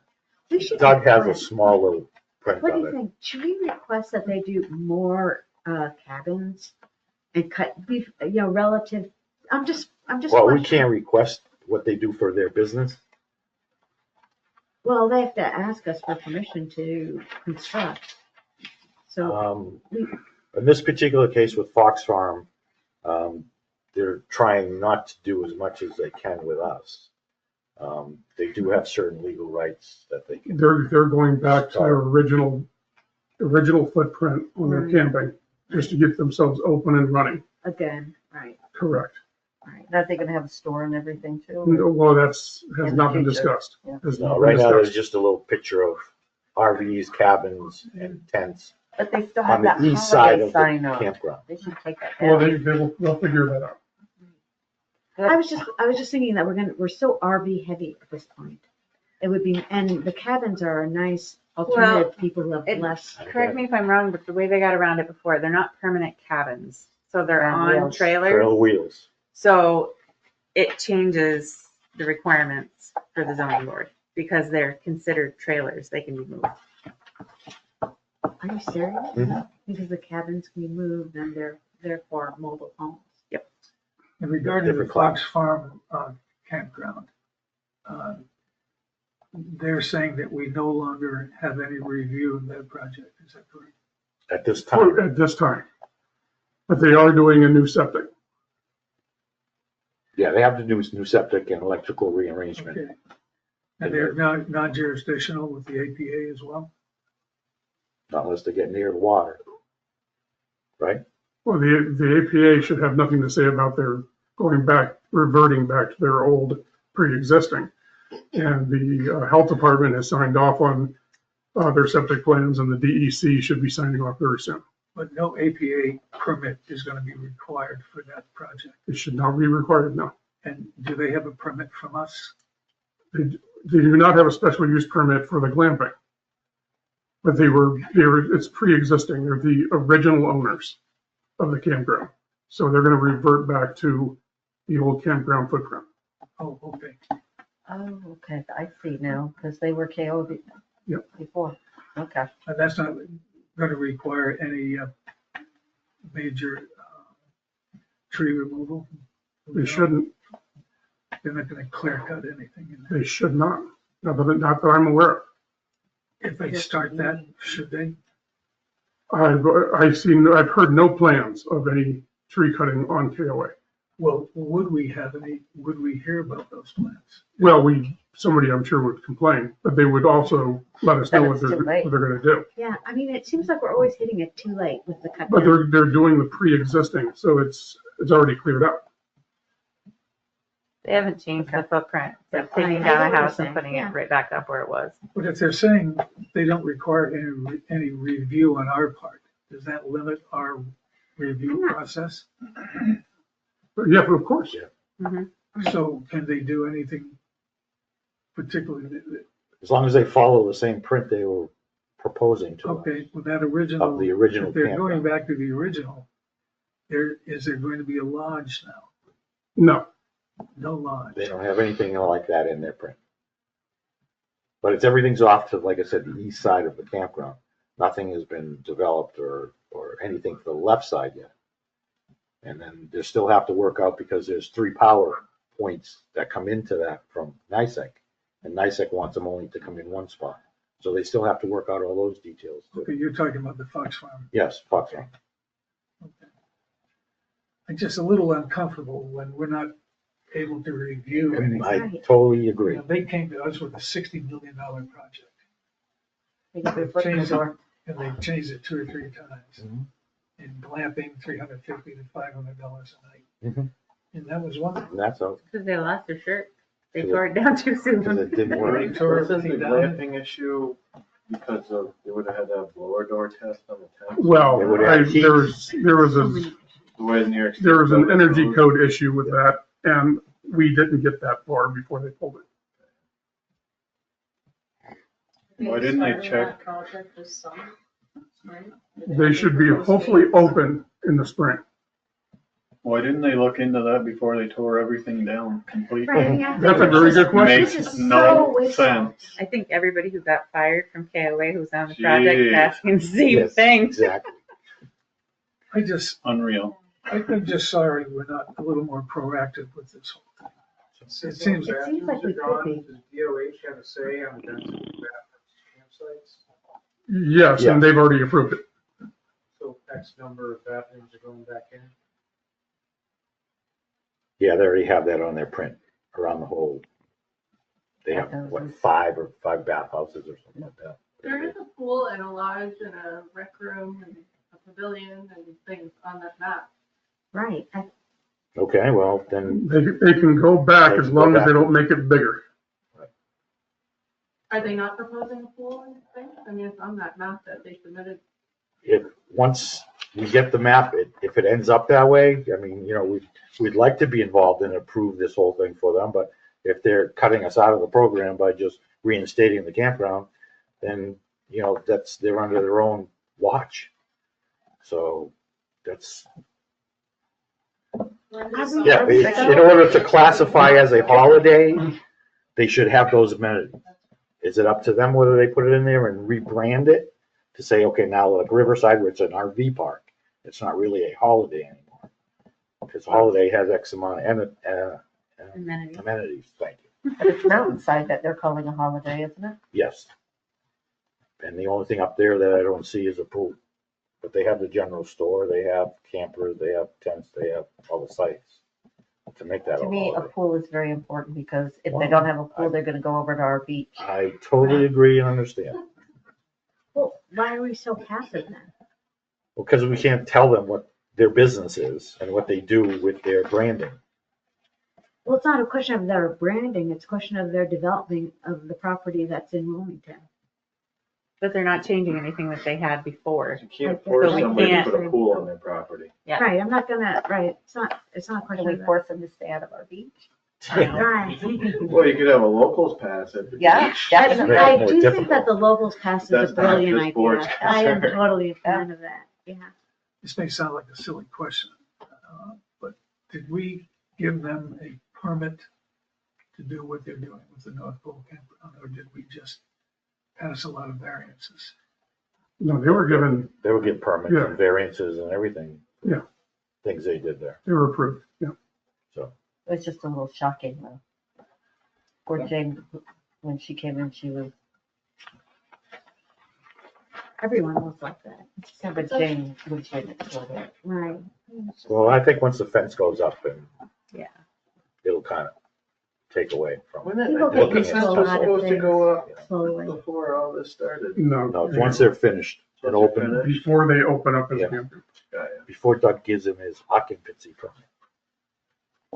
[SPEAKER 5] We
[SPEAKER 3] it.
[SPEAKER 5] should
[SPEAKER 3] Doug has a
[SPEAKER 5] request-
[SPEAKER 3] small little print
[SPEAKER 5] What do
[SPEAKER 3] of
[SPEAKER 5] you
[SPEAKER 3] it.
[SPEAKER 5] think? Should we request that they do more cabins and cut beef, relative? I'm just
[SPEAKER 3] Well, we
[SPEAKER 5] questioning.
[SPEAKER 3] can't request what they do for their business.
[SPEAKER 5] Well, they have to ask us for permission to construct. So,
[SPEAKER 3] In this particular case with Fox Farm, they're trying not to do as much as they can with us. They do have certain legal rights that they can.
[SPEAKER 13] They're going back to their original footprint on their camping, just to get themselves open and running.
[SPEAKER 5] again, right,
[SPEAKER 13] Correct.
[SPEAKER 5] right.
[SPEAKER 6] That they gonna have a store and everything too?
[SPEAKER 13] Well, has
[SPEAKER 6] In the
[SPEAKER 13] not been
[SPEAKER 6] future.
[SPEAKER 13] discussed.
[SPEAKER 6] Yeah.
[SPEAKER 13] Has
[SPEAKER 3] No,
[SPEAKER 13] not been
[SPEAKER 3] right now, there's
[SPEAKER 13] discussed.
[SPEAKER 3] just a little picture of RVs, cabins, and tents
[SPEAKER 6] But they still
[SPEAKER 3] on
[SPEAKER 6] have
[SPEAKER 3] the
[SPEAKER 6] that
[SPEAKER 3] east side
[SPEAKER 6] holiday
[SPEAKER 3] of the
[SPEAKER 6] sign up.
[SPEAKER 3] campground.
[SPEAKER 6] They should take that
[SPEAKER 13] Well,
[SPEAKER 6] down.
[SPEAKER 13] they'll figure that out.
[SPEAKER 5] I was just thinking that we're so RV heavy at this point. It would be, and the cabins are a nice alternative, people who have
[SPEAKER 7] it-
[SPEAKER 5] less.
[SPEAKER 7] Correct me if I'm wrong, but the way they got around it before, they're not permanent cabins. So they're
[SPEAKER 6] On
[SPEAKER 7] on
[SPEAKER 6] wheels.
[SPEAKER 3] Trail
[SPEAKER 7] trailers.
[SPEAKER 3] wheels.
[SPEAKER 7] So it changes the requirements for the zoning board because they're considered trailers. They can be moved.
[SPEAKER 5] Are you serious?
[SPEAKER 3] Mhm.
[SPEAKER 5] Because the cabins can be moved and they're therefore mobile homes.
[SPEAKER 14] In regard to the
[SPEAKER 3] Different
[SPEAKER 14] Fox Farm campground, they're saying that we no longer have any review of that project, is that correct?
[SPEAKER 3] At this time,
[SPEAKER 13] At this time. But they are doing a new septic.
[SPEAKER 3] yeah, they have to do new septic and electrical rearrangement.
[SPEAKER 14] Okay. And they're non-jurisdictional with the APA as well?
[SPEAKER 3] Not unless they get near the water. Right?
[SPEAKER 13] Well, the APA should have nothing to say about their reverting back to their old pre-existing. And the health department has signed off on their septic plans, and the DEC should be signing off very soon.
[SPEAKER 14] But no APA permit is gonna be required for that project.
[SPEAKER 13] It should not be required now.
[SPEAKER 14] And do they have a permit from us?
[SPEAKER 13] They do not have a special use permit for the glamping. But it's pre-existing. They're the original owners of the campground. So they're gonna revert back to the old campground footprint.
[SPEAKER 14] Oh, okay.
[SPEAKER 6] Oh, okay, I see now, because they were KO
[SPEAKER 13] Yep.
[SPEAKER 6] before. Okay.
[SPEAKER 14] But that's not gonna require any major tree removal?
[SPEAKER 13] They shouldn't,
[SPEAKER 14] They're not gonna clear cut anything in there.
[SPEAKER 13] they should not, not that I'm aware of.
[SPEAKER 14] If they start that, should they?
[SPEAKER 13] I've heard no plans of any tree cutting on KOA.
[SPEAKER 14] Well, would we hear about those plans?
[SPEAKER 13] Well, somebody I'm sure would complain, but they would also let us know what they're gonna do.
[SPEAKER 5] Yeah, I mean, it seems like we're always hitting it too late with the cut
[SPEAKER 13] But
[SPEAKER 5] down.
[SPEAKER 13] they're doing the pre-existing, so it's already cleared up.
[SPEAKER 7] They haven't changed the footprint. They're
[SPEAKER 5] I
[SPEAKER 7] taking
[SPEAKER 5] know
[SPEAKER 7] down
[SPEAKER 5] what
[SPEAKER 7] a
[SPEAKER 5] you're
[SPEAKER 7] house and
[SPEAKER 5] saying,
[SPEAKER 7] putting
[SPEAKER 5] yeah.
[SPEAKER 7] it right back up where it was.
[SPEAKER 14] But if they're saying they don't require any review on our part, does that limit our review process?
[SPEAKER 13] But yeah, of course.
[SPEAKER 14] So can they do anything particularly?
[SPEAKER 3] As long as they follow the same print they were proposing to us.
[SPEAKER 14] Okay, with that original.
[SPEAKER 3] Of the original
[SPEAKER 14] If they're
[SPEAKER 3] campground.
[SPEAKER 14] going back to the original, is there going to be a lodge now?
[SPEAKER 13] No,
[SPEAKER 14] No lodge.
[SPEAKER 3] They don't have anything like that in their print. But everything's off to, like I said, the east side of the campground. Nothing has been developed or anything for the left side yet. And then they still have to work out because there's 3 power points that come into that from NICEAG. And NICEAG wants them only to come in one spot. So they still have to work out all those details too.
[SPEAKER 14] Okay, you're talking about the Fox Farm.
[SPEAKER 3] Yes, Fox Farm.
[SPEAKER 14] I'm just a little uncomfortable when we're not able to review anything.
[SPEAKER 3] I totally agree.
[SPEAKER 14] You know, they came to us with a $60 million project.
[SPEAKER 6] They got their foot in the door.
[SPEAKER 14] And they changed it 2 or 3 times.
[SPEAKER 3] Mhm.
[SPEAKER 14] And glamping, $350 to $500 a night.
[SPEAKER 3] Mhm.
[SPEAKER 14] And that was one.
[SPEAKER 3] And that's all.
[SPEAKER 7] Because they lost their shirt. They
[SPEAKER 3] Because
[SPEAKER 7] tore it down too soon.
[SPEAKER 3] Because it didn't work.
[SPEAKER 14] They tore
[SPEAKER 8] Wasn't the
[SPEAKER 14] everything down.
[SPEAKER 8] glamping issue because of, they would have had that blower door test on the tent?
[SPEAKER 13] well,
[SPEAKER 3] They would have heat.
[SPEAKER 13] there was
[SPEAKER 8] The way New York State
[SPEAKER 13] an
[SPEAKER 8] building
[SPEAKER 13] energy
[SPEAKER 8] code-
[SPEAKER 13] code issue with that, and we didn't get that far before they pulled it.
[SPEAKER 8] Why didn't they check?
[SPEAKER 9] Project this summer, spring?
[SPEAKER 13] They should be hopefully open in the spring.
[SPEAKER 10] Why didn't they look into that before they tore everything down completely?
[SPEAKER 5] Right, yeah.
[SPEAKER 13] That's a very good question.
[SPEAKER 10] Makes
[SPEAKER 5] This is
[SPEAKER 10] no
[SPEAKER 5] so wasteful.
[SPEAKER 10] sense.
[SPEAKER 7] I think everybody who got fired from KOA who's on the project is
[SPEAKER 8] Jeez.
[SPEAKER 7] asking the same
[SPEAKER 3] Yes,
[SPEAKER 7] thing.
[SPEAKER 3] Exactly.
[SPEAKER 10] Unreal.
[SPEAKER 14] I'm just sorry we're not a little more proactive with this whole thing. It seems
[SPEAKER 5] It seems like we could be.
[SPEAKER 16] Does DOH have a say on the density of bathrooms, campsites?
[SPEAKER 13] Yes, and they've already approved it.
[SPEAKER 16] So X number of bathrooms are going back in?
[SPEAKER 3] Yeah, they already have that on their print around the whole. They have, what, 5 bathhouses or something like that.
[SPEAKER 9] There is a pool and a lodge and a rec room and a pavilion and things on that map.
[SPEAKER 5] Right.
[SPEAKER 3] Okay, well, then,
[SPEAKER 13] They can go back
[SPEAKER 3] They
[SPEAKER 13] as
[SPEAKER 3] can go
[SPEAKER 13] long as
[SPEAKER 3] back.
[SPEAKER 13] they don't make it bigger.
[SPEAKER 9] Are they not proposing a pool and things? I mean, it's on that map that they submitted.
[SPEAKER 3] once we get the map, if it ends up that way, I mean, we'd like to be involved and approve this whole thing for them, but if they're cutting us out of the program by just reinstating the campground, then, they're under their own watch. So that's, yeah, in order to classify as a holiday, they should have those amenities. Is it up to them whether they put it in there and rebrand it to say, okay, now like Riverside, where it's an RV park, it's not really a holiday anymore. Because holiday has X amount of amenities, thank you.
[SPEAKER 6] But it's Mountainside that they're calling a holiday, isn't it?
[SPEAKER 3] Yes. And the only thing up there that I don't see is a pool. But they have the general store, they have campers, they have tents, they have all the sites to make that
[SPEAKER 6] To
[SPEAKER 3] a
[SPEAKER 6] me, a
[SPEAKER 3] holiday.
[SPEAKER 6] pool is very important because if they
[SPEAKER 3] Wow.
[SPEAKER 6] don't have a pool, they're gonna go over to our beach.
[SPEAKER 3] I totally agree and understand.
[SPEAKER 5] Well, why are we so passive then?
[SPEAKER 3] Because we can't tell them what their business is and what they do with their branding.
[SPEAKER 5] Well, it's not a question of their branding, it's a question of their development of the property that's in Wilmington.
[SPEAKER 7] But they're not changing anything that they had before.
[SPEAKER 8] You can't
[SPEAKER 5] So
[SPEAKER 8] force
[SPEAKER 7] we
[SPEAKER 8] somebody to
[SPEAKER 7] can't-
[SPEAKER 8] put a pool on their property.
[SPEAKER 7] Yeah.
[SPEAKER 5] Right, I'm not gonna, right, it's not a
[SPEAKER 6] Can
[SPEAKER 5] question
[SPEAKER 6] we
[SPEAKER 5] of that.
[SPEAKER 6] force them to stay out of our beach?
[SPEAKER 5] Right.
[SPEAKER 8] Well, you could have a locals pass at the
[SPEAKER 6] Yeah,
[SPEAKER 8] beach.
[SPEAKER 6] definitely.
[SPEAKER 5] I
[SPEAKER 3] more
[SPEAKER 5] do think
[SPEAKER 3] difficult.
[SPEAKER 5] that the locals pass is
[SPEAKER 8] That's
[SPEAKER 5] a
[SPEAKER 8] not
[SPEAKER 5] brilliant
[SPEAKER 8] this board's
[SPEAKER 5] idea. I am
[SPEAKER 8] concern.
[SPEAKER 5] totally a fan of that, yeah.
[SPEAKER 14] This may sound like a silly question, but did we give them a permit to do what they're doing with the North Pole campground, or did we just pass a lot of variances?
[SPEAKER 13] No, they were given,
[SPEAKER 3] They were getting permits
[SPEAKER 13] Yeah.
[SPEAKER 3] and variances and everything.
[SPEAKER 13] Yeah.
[SPEAKER 3] Things they did there.
[SPEAKER 13] they were approved, yeah.
[SPEAKER 3] So,
[SPEAKER 6] It was just a little shocking though. Poor Jane, when she came in, she was,
[SPEAKER 5] Everyone was like that,
[SPEAKER 6] yeah, but Jane, when she had to go there.
[SPEAKER 5] right.
[SPEAKER 3] well, I think once the fence goes up and
[SPEAKER 7] Yeah.
[SPEAKER 3] it'll kind of take away from.
[SPEAKER 8] When
[SPEAKER 5] People
[SPEAKER 8] that,
[SPEAKER 5] get
[SPEAKER 3] looking
[SPEAKER 8] was
[SPEAKER 5] used to a
[SPEAKER 8] supposed
[SPEAKER 5] lot of
[SPEAKER 8] to go up
[SPEAKER 5] things slowly.
[SPEAKER 8] before all this started.
[SPEAKER 13] No.
[SPEAKER 3] No, it's once they're finished and
[SPEAKER 8] Once they're
[SPEAKER 3] open,
[SPEAKER 8] finished.
[SPEAKER 13] Before they open up as
[SPEAKER 3] Yeah.
[SPEAKER 13] a campground.
[SPEAKER 8] Yeah,
[SPEAKER 3] before Doug gives him his occupancy permit.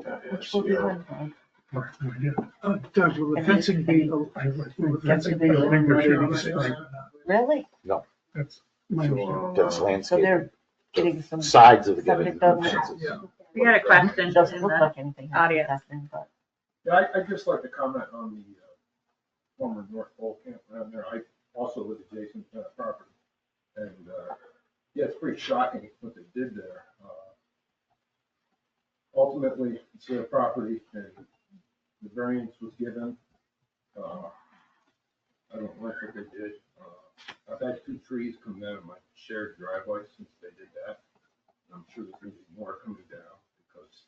[SPEAKER 8] yeah, yeah,
[SPEAKER 6] Which will be
[SPEAKER 8] yeah.
[SPEAKER 6] one thing.
[SPEAKER 13] Right, yeah.
[SPEAKER 14] Doug, will the fencing be, will the fencing be
[SPEAKER 13] I think there should be
[SPEAKER 14] 86 or
[SPEAKER 13] six.
[SPEAKER 14] not?
[SPEAKER 6] Really?
[SPEAKER 13] That's my understanding.
[SPEAKER 3] That's
[SPEAKER 6] So
[SPEAKER 3] landscape.
[SPEAKER 6] they're getting some,
[SPEAKER 3] Sides of the
[SPEAKER 6] Subject
[SPEAKER 3] given
[SPEAKER 6] on that.
[SPEAKER 3] fences.
[SPEAKER 14] Yeah.
[SPEAKER 7] We got a question
[SPEAKER 6] doesn't
[SPEAKER 7] in
[SPEAKER 6] look
[SPEAKER 7] the
[SPEAKER 6] like anything else is
[SPEAKER 7] audience.
[SPEAKER 6] happening, but.
[SPEAKER 17] Yeah, I'd just like to comment on the former North Pole campground there. I also live adjacent to that property. And, yeah, it's pretty shocking what they did there. Ultimately, it's their property and the variance was given. I don't like what they did. I've had 2 trees come down in my shared driveway since they did that. And I'm sure there's gonna be more coming down because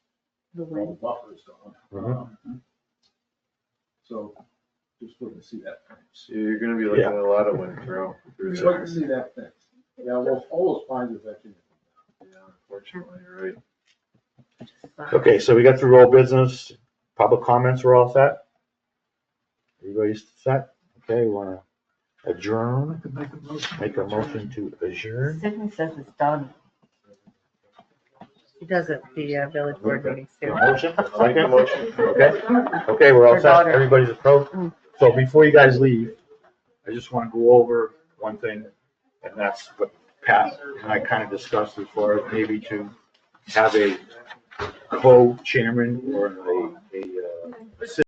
[SPEAKER 5] The
[SPEAKER 17] all the
[SPEAKER 5] wind.
[SPEAKER 17] buffers gone.
[SPEAKER 3] Mhm.
[SPEAKER 17] So just looking to see that fence.
[SPEAKER 8] So you're gonna be looking at a lot of wind throw through
[SPEAKER 17] Just looking
[SPEAKER 8] there.
[SPEAKER 17] to see that fence. Yeah, well, all those pines are vegetation.
[SPEAKER 8] Yeah, unfortunately, you're right.
[SPEAKER 3] Okay, so we got through old business, public comments, we're all set? Everybody's set? Okay, we wanna adjourn,
[SPEAKER 14] Make a motion.
[SPEAKER 3] make a motion to adjourn?
[SPEAKER 6] Sydney says it's done.
[SPEAKER 7] He does it, the village board meetings too.
[SPEAKER 3] Motion, second?
[SPEAKER 8] Motion.
[SPEAKER 3] Okay, okay, we're all
[SPEAKER 6] Her
[SPEAKER 3] set,
[SPEAKER 6] daughter.
[SPEAKER 3] everybody's approved. So before you guys leave, I just wanna go over one thing, and that's what Pat and I kinda discussed as far as maybe to have a co-chairman or a